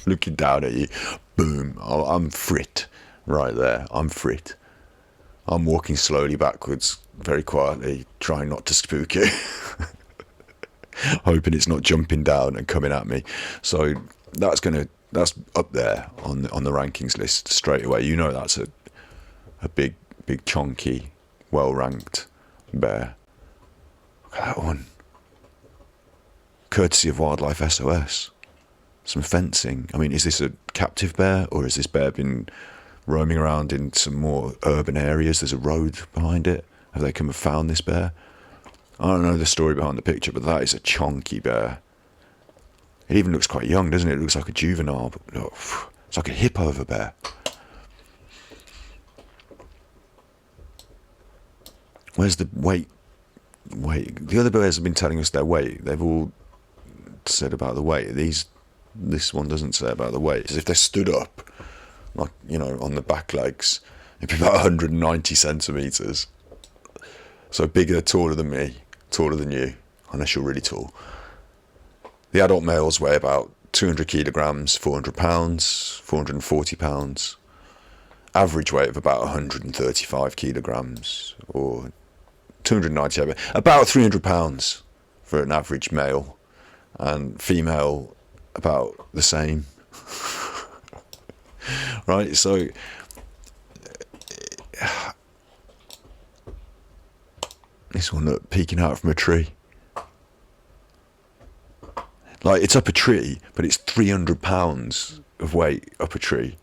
looking down at you, boom! I'm frit right there. I'm frit. I'm walking slowly backwards, very quietly, trying not to spook it, hoping it's not jumping down and coming at me. So that's up there on the rankings list straight away. You know, that's a big chunky, well ranked bear. Look at that one. Courtesy of Wildlife SOS. Some fencing. I mean, is this a captive bear, or has this bear been roaming around in some more urban areas? There's a road behind it. Have they come and found this bear? I don't know the story behind the picture, but that is a chunky bear. It even looks quite young, doesn't it? It looks like a juvenile, but look, it's like a hippo of a bear. Where's the weight? The other bears have been telling us their weight. They've all said about the weight. This one doesn't say about the weight. As if they're stood up, like, you know, on the back legs. It'd be about 190 centimetres. So bigger, taller than me, taller than you, unless you're really tall. The adult males weigh about 200 kilograms, 400 pounds, 440 pounds. Average weight of about 135 kilograms, or 290, about 300 pounds for an average male, and female about the same. Right, so this one, look, peeking out from a tree. Like, it's up a tree, but it's 300 pounds of weight up a tree.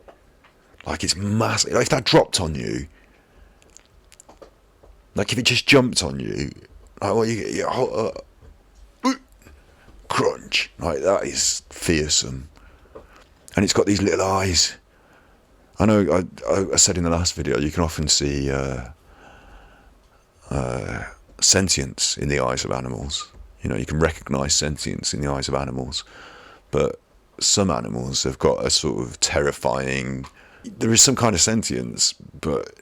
Like, it's massive. Like, if that dropped on you, like, if it just jumped on you, like, well, crunch. Like, that is fearsome. And it's got these little eyes. I know, I said in the last video, you can often see sentience in the eyes of animals. You know, you can recognise sentience in the eyes of animals. But some animals have got a sort of terrifying... There is some kind of sentience, but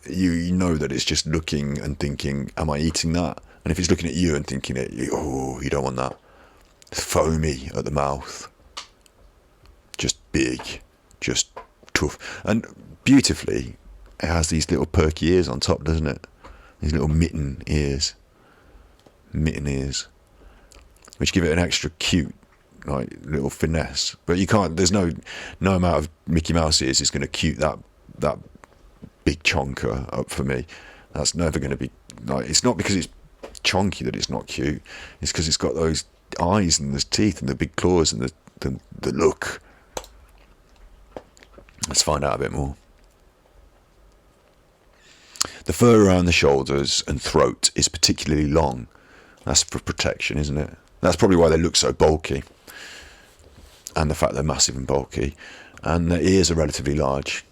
you know that it's just looking and thinking, am I eating that? And if it's looking at you and thinking it, you don't want that. Foamy at the mouth. Just big. Just tough. And beautifully, it has these little perky ears on top, doesn't it? These little mitten ears. Which give it an extra cute, like, little finesse. But you can't, there's no amount of Mickey Mouse ears is going to cute that big chonker up for me. That's never going to be, like, it's not because it's chonky that it's not cute. It's because it's got those eyes and the teeth and the big claws and the look. Let's find out a bit more. The fur around the shoulders and throat is particularly long. That's for protection, isn't it? That's probably why they look so bulky. And the fact they're massive and bulky. And their ears are relatively large.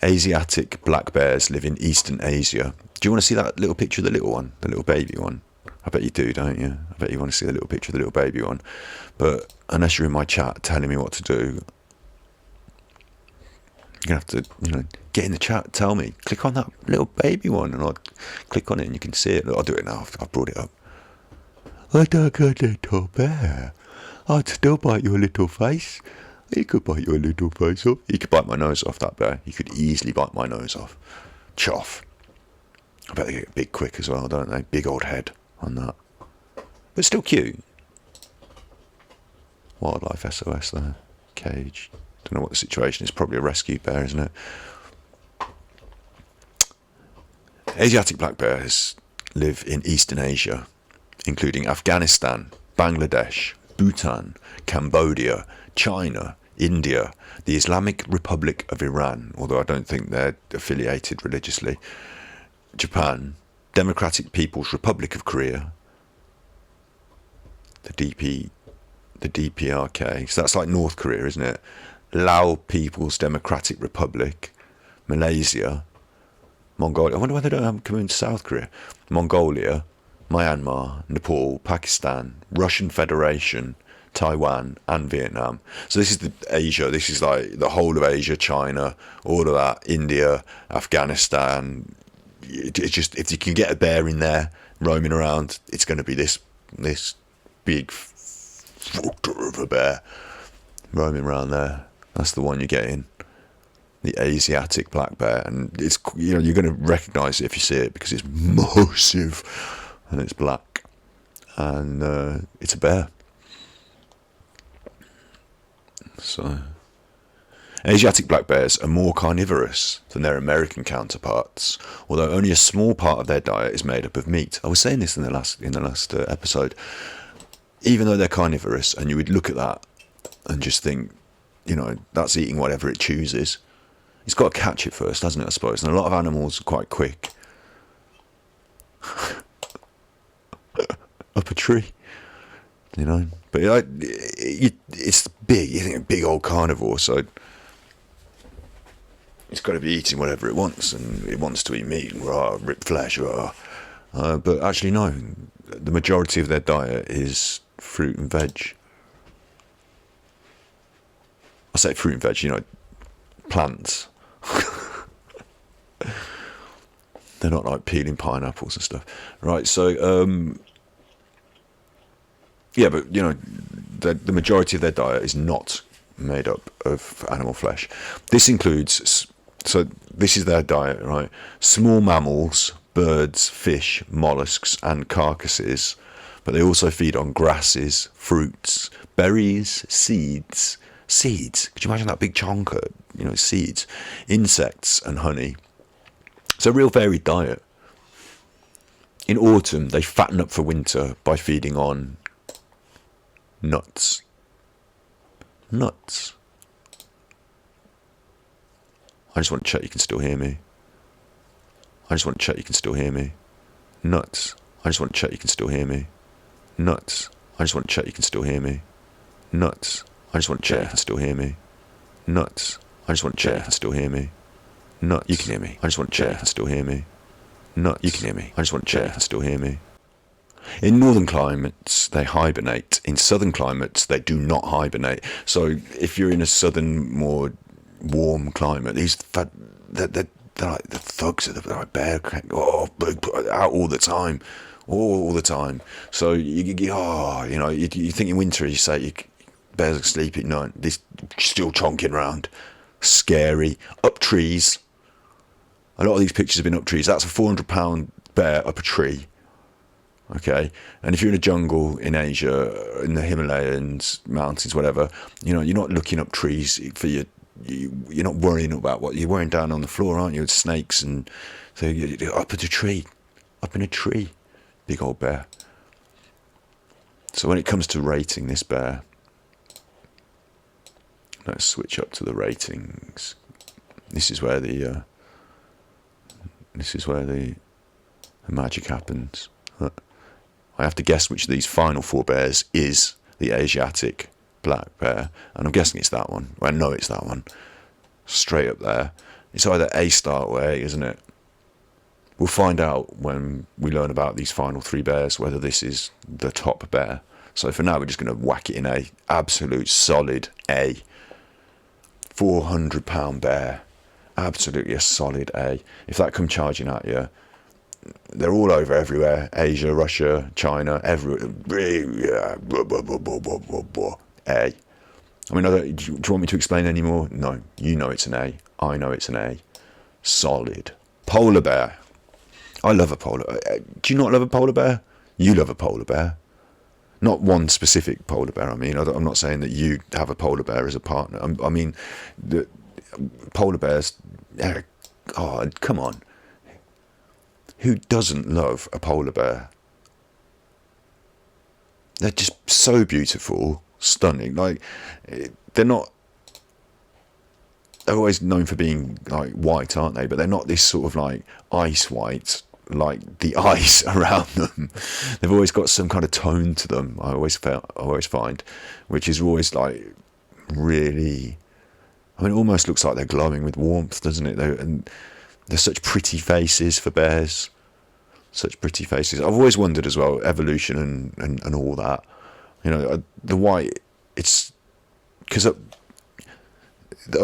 Asiatic black bears live in Eastern Asia. Do you want to see that little picture of the little one? The little baby one? I bet you do, don't you? I bet you want to see the little picture of the little baby one. But unless you're in my chat telling me what to do, you're going to have to, get in the chat, tell me. Click on that little baby one, and I'll click on it and you can see it. Look, I'll do it now. I've brought it up. Like a little bear. I'd still bite your little face. He could bite your little face off. He could bite my nose off, that bear. He could easily bite my nose off. Choff. I bet they get big quick as well, don't they? Big old head on that. But still cute. Wildlife SOS there. Cage. Don't know what the situation is. Probably a rescue bear, isn't it? Asiatic black bears live in Eastern Asia, including Afghanistan, Bangladesh, Bhutan, Cambodia, China, India, the Islamic Republic of Iran, although I don't think they're affiliated religiously, Japan, Democratic People's Republic of Korea, the DPRK, so that's like North Korea, isn't it? Lao People's Democratic Republic, Malaysia, Mongolia. I wonder why they don't have them come into South Korea. Mongolia, Myanmar, Nepal, Pakistan, Russian Federation, Taiwan, and Vietnam. So this is the Asia. This is like the whole of Asia, China, all of that, India, Afghanistan. It's just, if you can get a bear in there roaming around, it's going to be this big fucker of a bear roaming around there. That's the one you're getting. The Asiatic black bear, and it's, you know, you're going to recognise it if you see it because it's massive and it's black, and it's a bear. So Asiatic black bears are more carnivorous than their American counterparts, although only a small part of their diet is made up of meat. I was saying this in the last episode. Even though they're carnivorous, and you would look at that and just think, you know, that's eating whatever it chooses. It's got to catch it first, hasn't it, I suppose? And a lot of animals are quite quick. Up a tree, you know. But it's big. You think a big old carnivore, so it's got to be eating whatever it wants, and it wants to eat meat and rip flesh. But actually, no. The majority of their diet is fruit and veg. I say fruit and veg, you know, plants. They're not like peeling pineapples and stuff, right? So, yeah, but you know, the majority of their diet is not made up of animal flesh. This includes, so this is their diet, right? Small mammals, birds, fish, mollusks, and carcasses. But they also feed on grasses, fruits, berries, seeds. Seeds. Could you imagine that big chunk of, you know, seeds, insects, and honey? It's a real varied diet. In autumn, they fatten up for winter by feeding on nuts. Nuts. I just want to check you can still hear me. I just want to check you can still hear me. Nuts. I just want to check you can still hear me. Nuts. I just want to check you can still hear me. Nuts. I just want to check you can still hear me. Nuts. I just want to check you can still hear me. Nuts. You can hear me. I just want to check you can still hear me. Nuts. You can hear me. I just want to check you can still hear me. In northern climates, they hibernate. In southern climates, they do not hibernate. So if you're in a southern, more warm climate, they're like the thugs, are like bear, out all the time. All the time. So you know, you think in winter, you say bears asleep at night. This still chonking around, scary. Up trees. A lot of these pictures have been up trees. That's a 400-pound bear up a tree. Okay, and if you're in a jungle in Asia, in the Himalayas, mountains, whatever, you know, you're not looking up trees for you're not worrying about what you're worrying down on the floor, aren't you? With snakes, and so you're up at a tree, up in a tree. Big old bear. So when it comes to rating this bear, let's switch up to the ratings. This is where the magic happens. I have to guess which of these final four bears is the Asiatic black bear, and I'm guessing it's that one. Well, I know it's that one. Straight up there. It's either A star or A, isn't it? We'll find out when we learn about these final three bears whether this is the top bear. So for now, we're just going to whack it in A. Absolute solid A. 400-pound bear. Absolutely a solid A. If that come charging at you, they're all over everywhere. Asia, Russia, China, everywhere. A. I mean, do you want me to explain any more? No. You know it's an A. I know it's an A. Solid. Polar bear. I love a polar bear. Do you not love a polar bear? You love a polar bear. Not one specific polar bear, I mean. I'm not saying that you have a polar bear as a partner. I mean, the polar bears... Oh, come on. Who doesn't love a polar bear? They're just so beautiful, stunning. Like, they're not... They're always known for being, like, white, aren't they? But they're not this sort of, like, ice white, like the ice around them. They've always got some kind of tone to them, I always find, which is always, like, really... I mean, it almost looks like they're glowing with warmth, doesn't it? And they're such pretty faces for bears. Such pretty faces. I've always wondered as well, evolution and all that. You know, the white, it's because up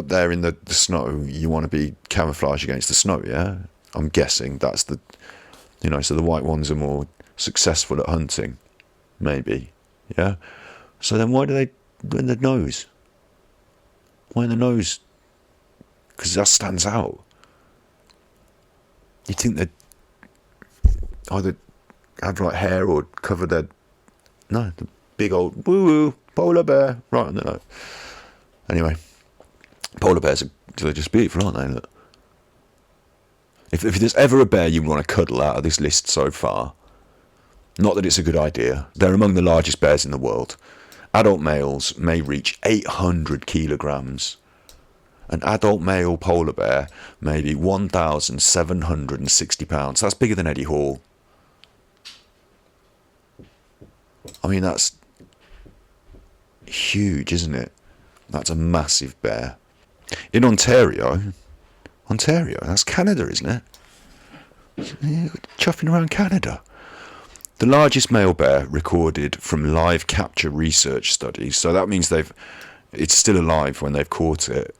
there in the snow, you want to be camouflaged against the snow, yeah? I'm guessing that's the, you know, so the white ones are more successful at hunting, maybe, yeah? So then why do they, in the nose? Why in the nose? Because that stands out. You'd think they'd either have like hair or cover their, no, the big old woo-woo polar bear right on the nose. Anyway, polar bears they're just beautiful, aren't they? Look. If there's ever a bear you want to cuddle out of this list so far, not that it's a good idea, they're among the largest bears in the world. Adult males may reach 800 kilograms. An adult male polar bear may be 1,760 pounds. That's bigger than Eddie Hall. I mean, that's huge, isn't it? That's a massive bear. In Ontario, that's Canada, isn't it? Yeah, chuffing around Canada. The largest male bear recorded from live capture research studies. So that means it's still alive when they've caught it.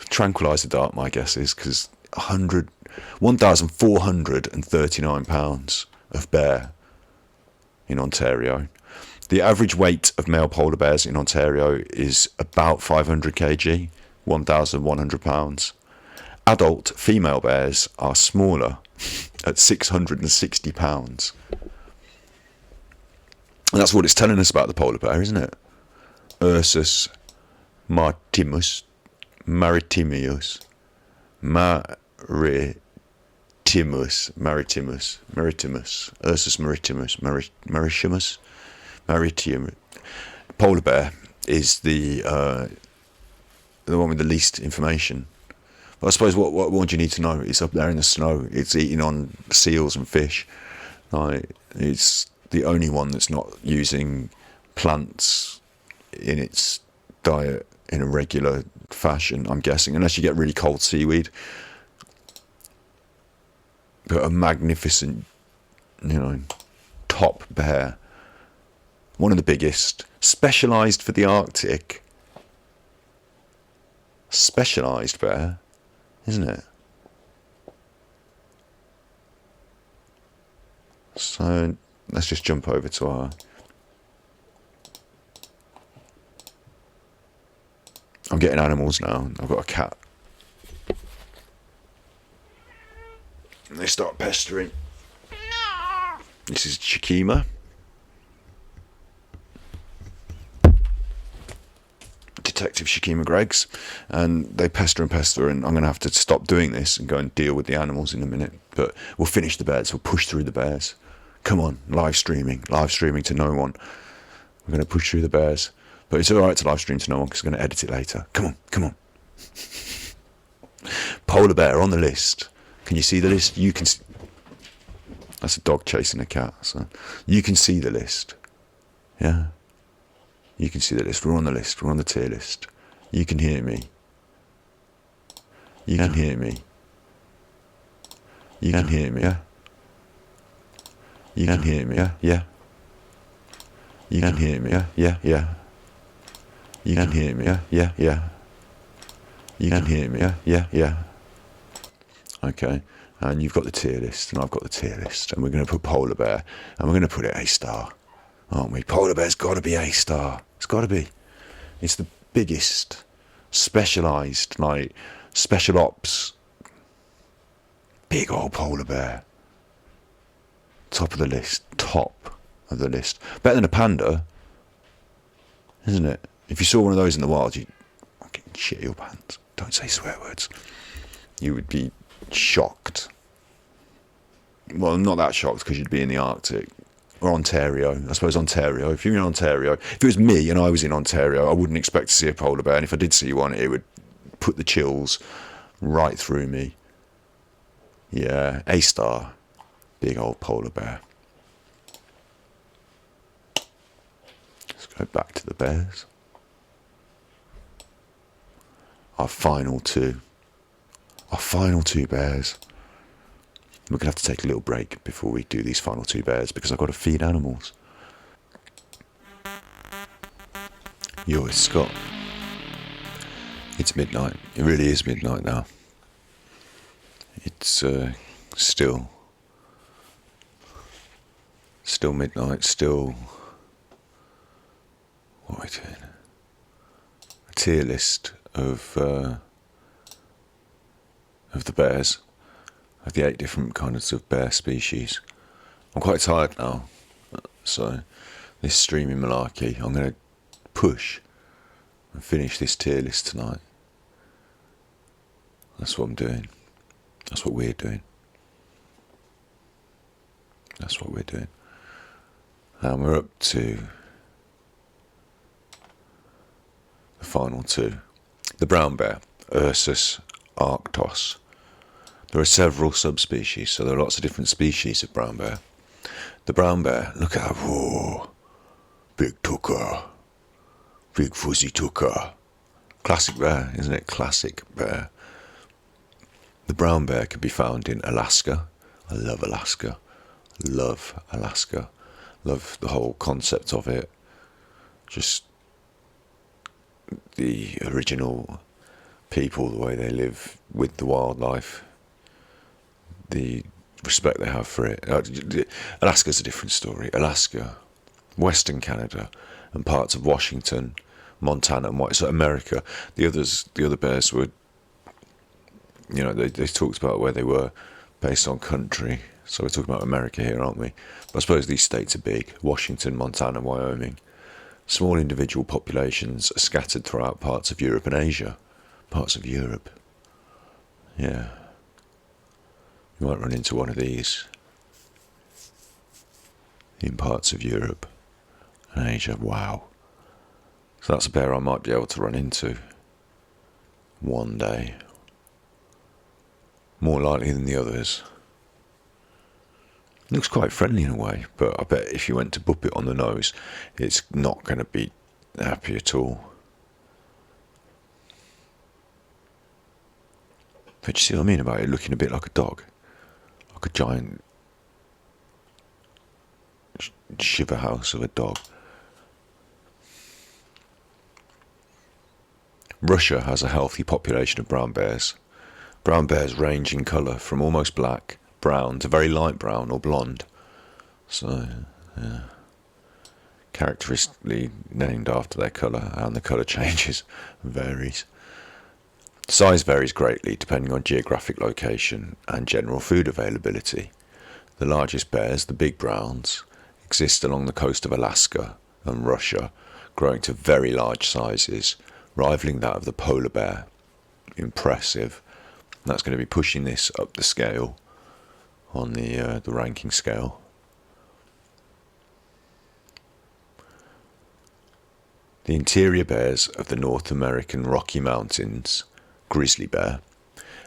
Tranquilizer dart, my guess is, because 1,439 pounds of bear in Ontario. The average weight of male polar bears in Ontario is about 500 kg, 1,100 pounds. Adult female bears are smaller at 660 pounds. And that's what it's telling us about the polar bear, isn't it? Ursus maritimus, Ursus maritimus. Polar bear is the one with the least information. But I suppose what do you need to know? It's up there in the snow. It's eating on seals and fish. Like, it's the only one that's not using plants in its diet in a regular fashion, I'm guessing, unless you get really cold seaweed. But a magnificent, top bear. One of the biggest. Specialised for the Arctic. Specialised bear, isn't it? So let's just jump over to our... I'm getting animals now. I've got a cat. And they start pestering. This is Shikima. Detective Shikima Greggs. And they pester and pester, and I'm going to have to stop doing this and go and deal with the animals in a minute. But we'll finish the bears. We'll push through the bears. Come on, live streaming to no one. We're going to push through the bears. But it's alright to live stream to no one because I'm going to edit it later. Come on. Polar bear on the list. Can you see the list? You can see. That's a dog chasing a cat. So you can see the list. Yeah? You can see the list. We're on the list. We're on the tier list. You can hear me. You can hear me. You can hear me. Yeah? You can hear me. Yeah? You can hear me. Yeah? You can hear me, yeah. You can hear me, yeah. Okay, and you've got the tier list, and I've got the tier list, and we're going to put polar bear, and we're going to put it A-star, aren't we? Polar bear's got to be A-star. It's got to be. It's the biggest, specialised, like, special ops, big old polar bear. Top of the list. Better than a panda, isn't it? If you saw one of those in the wild, you'd fucking shit your pants. Don't say swear words. You would be shocked. Well, not that shocked because you'd be in the Arctic. Or Ontario. I suppose Ontario. If you're in Ontario, if it was me and I was in Ontario, I wouldn't expect to see a polar bear. And if I did see one, it would put the chills right through me. Yeah, A-star. Big old polar bear. Let's go back to the bears. Our final two bears. We're going to have to take a little break before we do these final two bears because I've got to feed animals. Yo, it's Scott. It's midnight. It really is midnight now. It's still midnight, still... What are we doing? A tier list of the bears, of the 8 different kinds of bear species. I'm quite tired now, so this streaming malarkey, I'm going to push and finish this tier list tonight. That's what I'm doing. That's what we're doing. That's what we're doing. And we're up to the final 2. The brown bear, Ursus arctos. There are several subspecies, so there are lots of different species of brown bear. The brown bear, look at that, whoa, big tucker, big fuzzy tucker. Classic bear, isn't it? Classic bear. The brown bear can be found in Alaska. I love Alaska. Love Alaska. Love the whole concept of it. Just the original people, the way they live with the wildlife, the respect they have for it. Alaska's a different story. Alaska, Western Canada, and parts of Washington, Montana, and so America. The other bears were, they talked about where they were based on country. So we're talking about America here, aren't we? But I suppose these states are big: Washington, Montana, Wyoming. Small individual populations are scattered throughout parts of Europe and Asia. Parts of Europe. Yeah. You might run into one of these in parts of Europe and Asia. Wow. So that's a bear I might be able to run into one day. More likely than the others. Looks quite friendly in a way, but I bet if you went to bup it on the nose, it's not going to be happy at all. But you see what I mean about it looking a bit like a dog? Like a giant shiver house of a dog. Russia has a healthy population of brown bears. Brown bears range in colour from almost black, brown to very light brown or blonde. So, yeah. Characteristically named after their colour, and the colour changes, varies. Size varies greatly depending on geographic location and general food availability. The largest bears, the big browns, exist along the coast of Alaska and Russia, growing to very large sizes, rivaling that of the polar bear. Impressive. That's going to be pushing this up the scale on the ranking scale. The interior bears of the North American Rocky Mountains, grizzly bear,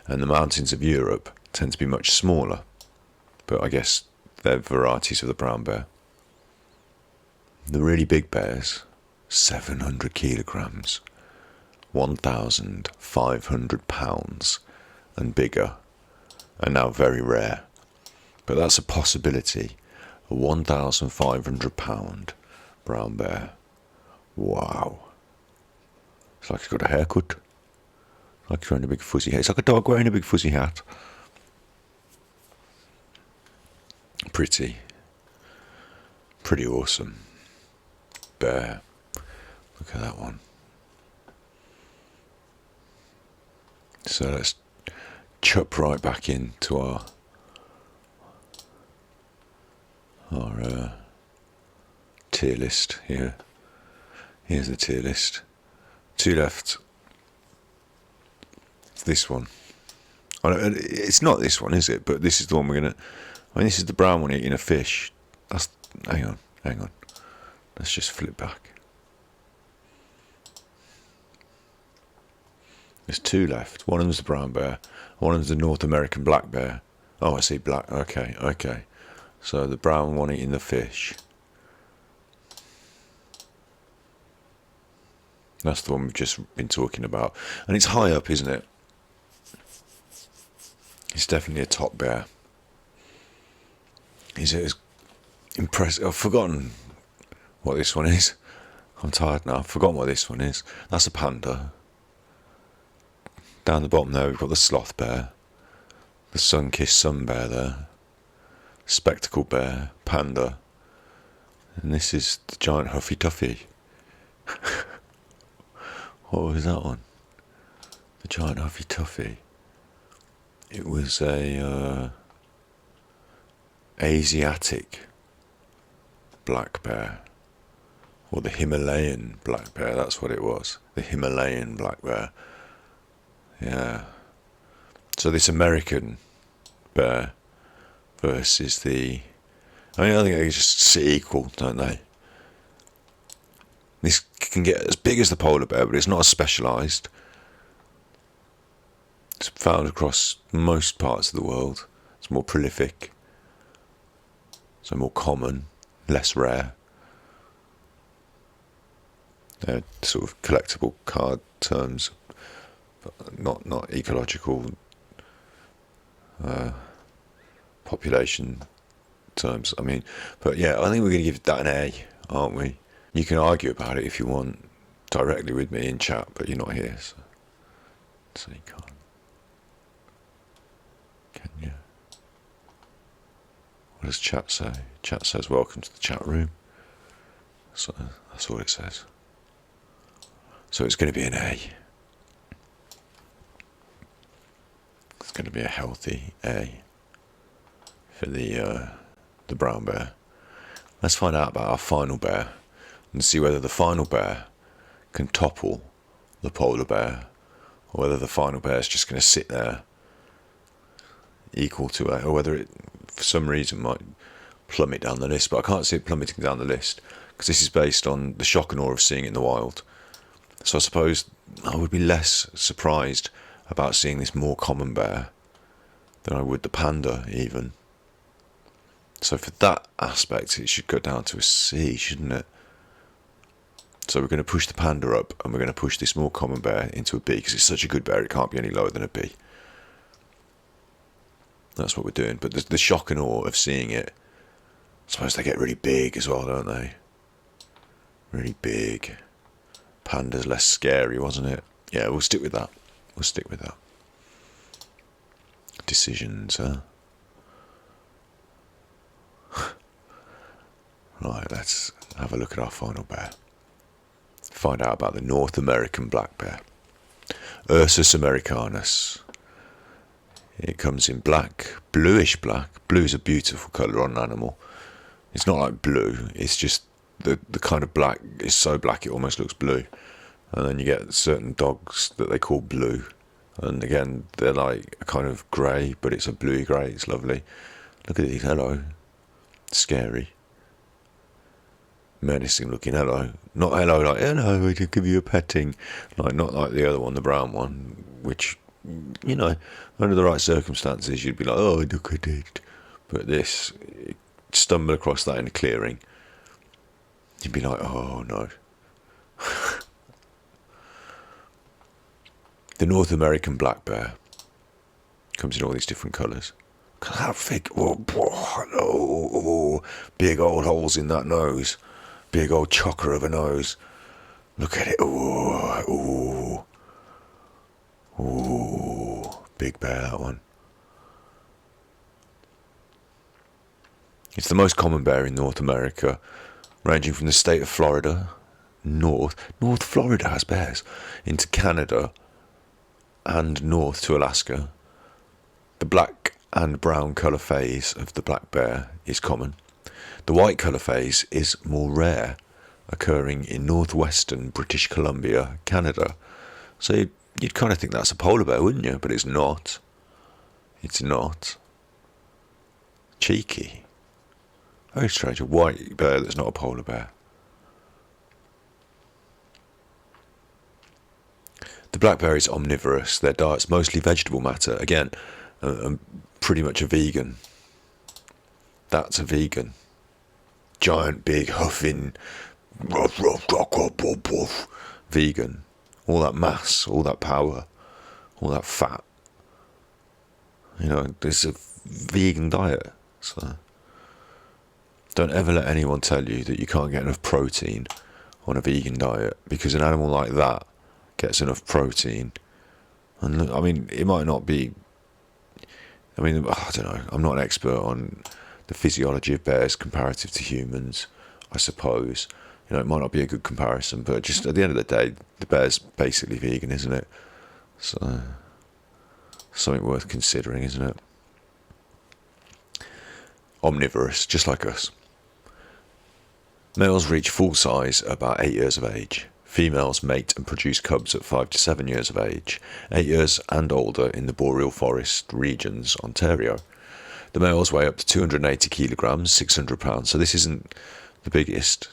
and the mountains of Europe tend to be much smaller, but I guess they're varieties of the brown bear. The really big bears, 700 kilograms, 1,500 pounds, and bigger, are now very rare. But that's a possibility. A 1,500 pound brown bear. Wow. It's like he's got a haircut. Like he's wearing a big fuzzy hat. It's like a dog wearing a big fuzzy hat. Pretty awesome. Bear. Look at that one. So let's chop right back into our tier list here. Here's the tier list. 2 left. It's this one. It's not this one, is it? But this is the one we're gonna. This is the brown one eating a fish. Hang on. Let's just flip back. There's 2 left. One of them's the brown bear. One of them's the North American black bear. Oh, I see black. Okay. So the brown one eating the fish. That's the one we've just been talking about. And it's high up, isn't it? It's definitely a top bear. Is it as impressive? I've forgotten what this one is. I'm tired now. I've forgotten what this one is. That's a panda. Down the bottom there, we've got the sloth bear, the sun-kissed sun bear there, spectacled bear, panda, and this is the giant Huffy Tuffy. What was that one? The giant Huffy Tuffy. It was a Asiatic black bear, or the Himalayan black bear. That's what it was. The Himalayan black bear. Yeah. So this American bear versus the... I think they just sit equal, don't they? This can get as big as the polar bear, but it's not as specialised. It's found across most parts of the world. It's more prolific. So more common, less rare. They're sort of collectible card terms, but not ecological population terms. I mean, but yeah, I think we're going to give that an A, aren't we? You can argue about it if you want directly with me in chat, but you're not here, so you can't. Can you? What does chat say? Chat says welcome to the chat room. So that's all it says. So it's going to be an A. It's going to be a healthy A for the brown bear. Let's find out about our final bear and see whether the final bear can topple the polar bear, or whether the final bear is just going to sit there equal to A, or whether it for some reason might plummet down the list. But I can't see it plummeting down the list because this is based on the shock and awe of seeing it in the wild. So I suppose I would be less surprised about seeing this more common bear than I would the panda even. So for that aspect it should go down to a C, shouldn't it? So we're going to push the panda up and we're going to push this more common bear into a B because it's such a good bear it can't be any lower than a B. That's what we're doing. But the shock and awe of seeing it, I suppose they get really big as well, don't they? Really big. Panda's less scary, wasn't it? Yeah, we'll stick with that. We'll stick with that. Decisions, huh? Right, let's have a look at our final bear. Find out about the North American black bear. Ursus americanus. It comes in black, bluish black. Blue is a beautiful colour on an animal. It's not like blue, it's just the kind of black is so black it almost looks blue. And then you get certain dogs that they call blue. And again, they're like a kind of grey, but it's a bluey grey, it's lovely. Look at these, hello. Scary. Menacing looking, hello. Not hello like, hello, we can give you a petting. Like, not like the other one, the brown one, which, you know, under the right circumstances, you'd be like, oh, look at it. But this, stumble across that in a clearing, you'd be like, oh, no. The North American black bear comes in all these different colours. Look at that thick, big old holes in that nose. Big old chocker of a nose. Look at it, ooh. Big bear, that one. It's the most common bear in North America, ranging from the state of Florida, North Florida has bears, into Canada, and north to Alaska. The black and brown colour phase of the black bear is common. The white colour phase is more rare, occurring in northwestern British Columbia, Canada. So you'd kind of think that's a polar bear, wouldn't you? But it's not. It's not. Cheeky. Very strange, a white bear that's not a polar bear. The black bear is omnivorous. Their diet's mostly vegetable matter. Again, pretty much a vegan. That's a vegan. Giant, big, huffing, vegan. All that mass, all that power, all that fat. You know, it's a vegan diet. So Don't ever let anyone tell you that you can't get enough protein on a vegan diet, because an animal like that gets enough protein. And I mean, it might not be, I mean, I don't know, I'm not an expert on the physiology of bears comparative to humans, I suppose. You know, it might not be a good comparison, but just at the end of the day, the bear's basically vegan, isn't it? So, something worth considering, isn't it? Omnivorous, just like us. Males reach full size at about 8 years of age. Females mate and produce cubs at 5 to 7 years of age, 8 years and older in the boreal forest regions, Ontario. The males weigh up to 280 kilograms, 600 pounds, so this isn't the biggest.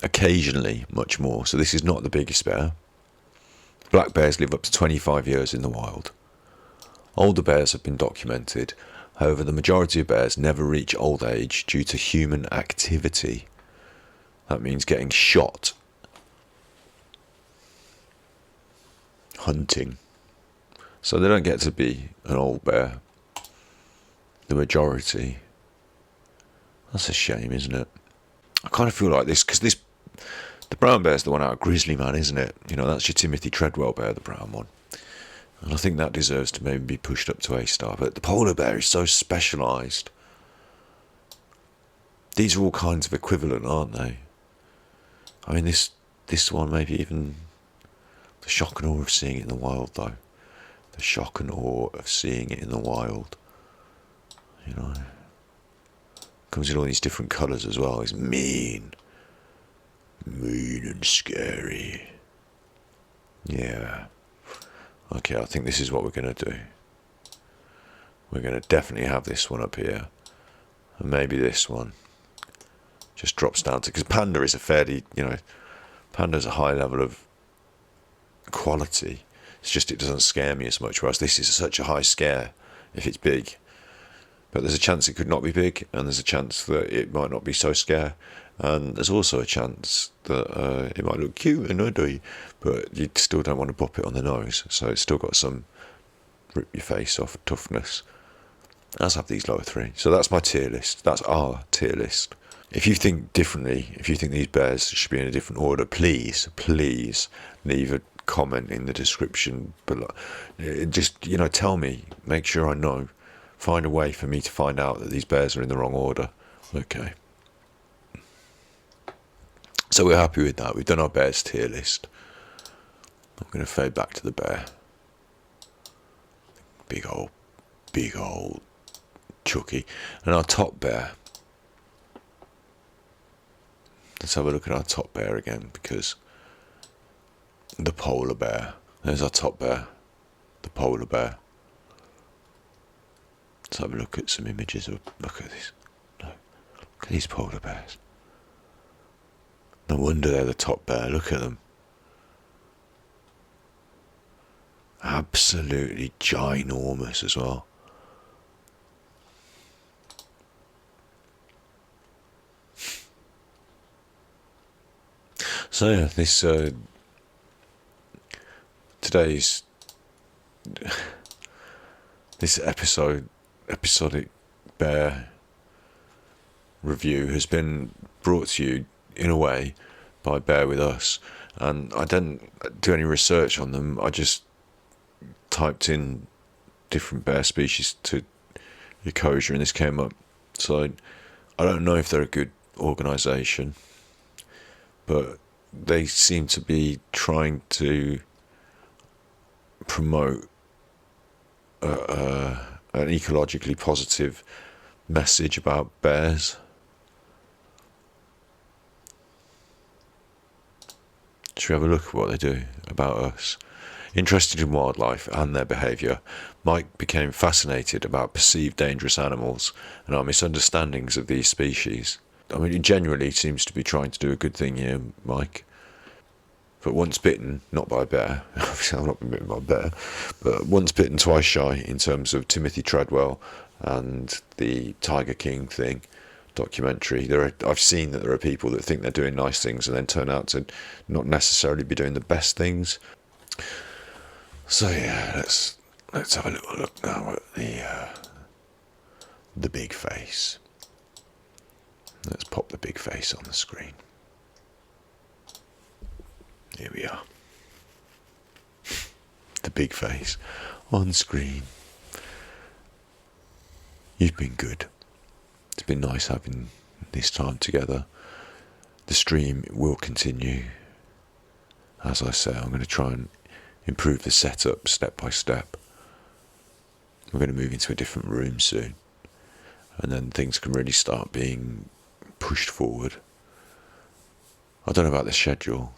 Occasionally much more, so this is not the biggest bear. Black bears live up to 25 years in the wild. Older bears have been documented. However, the majority of bears never reach old age due to human activity. That means getting shot, hunting. So they don't get to be an old bear. The majority. That's a shame, isn't it? I kind of feel like this, because the brown bear's the one out of Grizzly Man, isn't it? You know, that's your Timothy Treadwell bear, the brown one. And I think that deserves to maybe be pushed up to A-star. But the polar bear is so specialised. These are all kinds of equivalent, aren't they? I mean, this one, maybe even the shock and awe of seeing it in the wild, though. The shock and awe of seeing it in the wild. You know. Comes in all these different colours as well. It's mean. Mean and scary. Yeah. Okay, I think this is what we're going to do. We're going to definitely have this one up here. And maybe this one just drops down to... Because panda is a fairly, you know... Panda's a high level of quality. It's just it doesn't scare me as much. Whereas this is such a high scare if it's big. But there's a chance it could not be big. And there's a chance that it might not be so scare. And there's also a chance that it might look cute and ugly, but you still don't want to pop it on the nose. So it's still got some rip your face off toughness. Let's have these lower three. So that's my tier list. That's our tier list. If you think differently, if you think these bears should be in a different order, please leave a comment in the description below. Just, you know, tell me. Make sure I know. Find a way for me to find out that these bears are in the wrong order. Okay. So we're happy with that. We've done our bears tier list. I'm going to fade back to the bear. Big old Chucky. And our top bear. Let's have a look at our top bear again, because the polar bear. There's our top bear. The polar bear. Let's have a look at some images of... Look at this. Look at these polar bears. No wonder they're the top bear. Look at them. Absolutely ginormous as well. So yeah, this today's this episodic bear review has been brought to you in a way by Bear With Us, and I didn't do any research on them. I just typed in different bear species to Ecosia and this came up. So I don't know if they're a good organisation, but they seem to be trying to promote an ecologically positive message about bears. Should we have a look at what they do about us? Interested in wildlife and their behaviour, Mike became fascinated about perceived dangerous animals and our misunderstandings of these species. I mean, he genuinely seems to be trying to do a good thing here, Mike. But once bitten, not by a bear, obviously I've not been bitten by a bear, but once bitten, twice shy in terms of Timothy Treadwell and the Tiger King thing, documentary. I've seen that there are people that think they're doing nice things and then turn out to not necessarily be doing the best things. So yeah, let's have a little look now at the big face. Let's pop the big face on the screen. Here we are. The big face on screen. You've been good. It's been nice having this time together. The stream will continue. As I say, I'm going to try and improve the setup step by step. We're going to move into a different room soon, and then things can really start being pushed forward. I don't know about the schedule.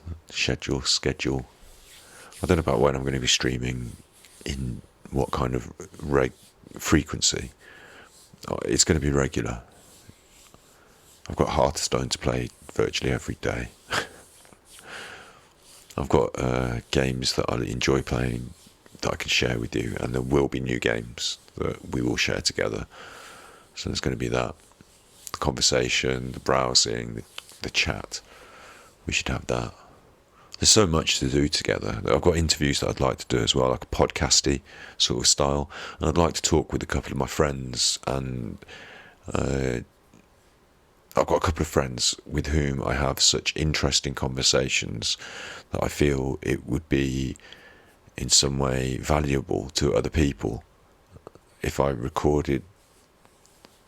I don't know about when I'm going to be streaming, in what kind of frequency. It's going to be regular. I've got Hearthstone to play virtually every day. I've got games that I enjoy playing that I can share with you, and there will be new games that we will share together. So there's going to be that. The conversation, the browsing, the chat. We should have that. There's so much to do together. I've got interviews that I'd like to do as well, like a podcasty sort of style. And I'd like to talk with a couple of my friends. And I've got a couple of friends with whom I have such interesting conversations that I feel it would be in some way valuable to other people if I recorded,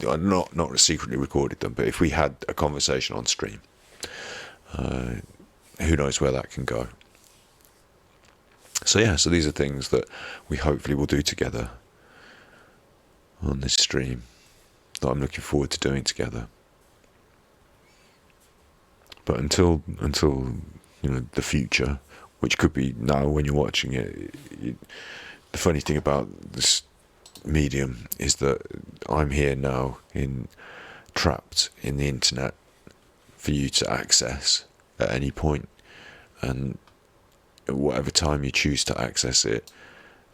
not secretly recorded them, but if we had a conversation on stream. Who knows where that can go. So these are things that we hopefully will do together on this stream, that I'm looking forward to doing together. But until the future, which could be now when you're watching it, the funny thing about this medium is that I'm here now, trapped in the internet for you to access at any point, and whatever time you choose to access it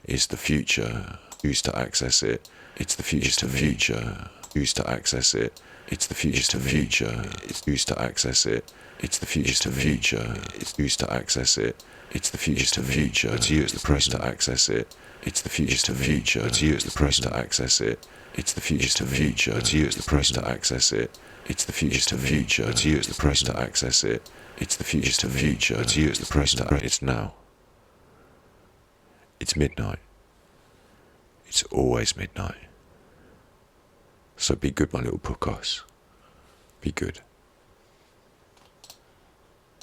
is the future. Choose to access it. It's the future to future. Choose to access it. It's the future to future. It's choose to access it. It's the future to future. It's choose to access it. It's the future to future. To you, it's the present to access it. It's the future to future. To you, it's the present to access it. It's the future to future. To you, it's the present to access it. It's the future to future. To you, it's the present to access it. It's the future to future. To you, it's the present. It's now. It's midnight. It's always midnight. So be good, my little puckos. Be good.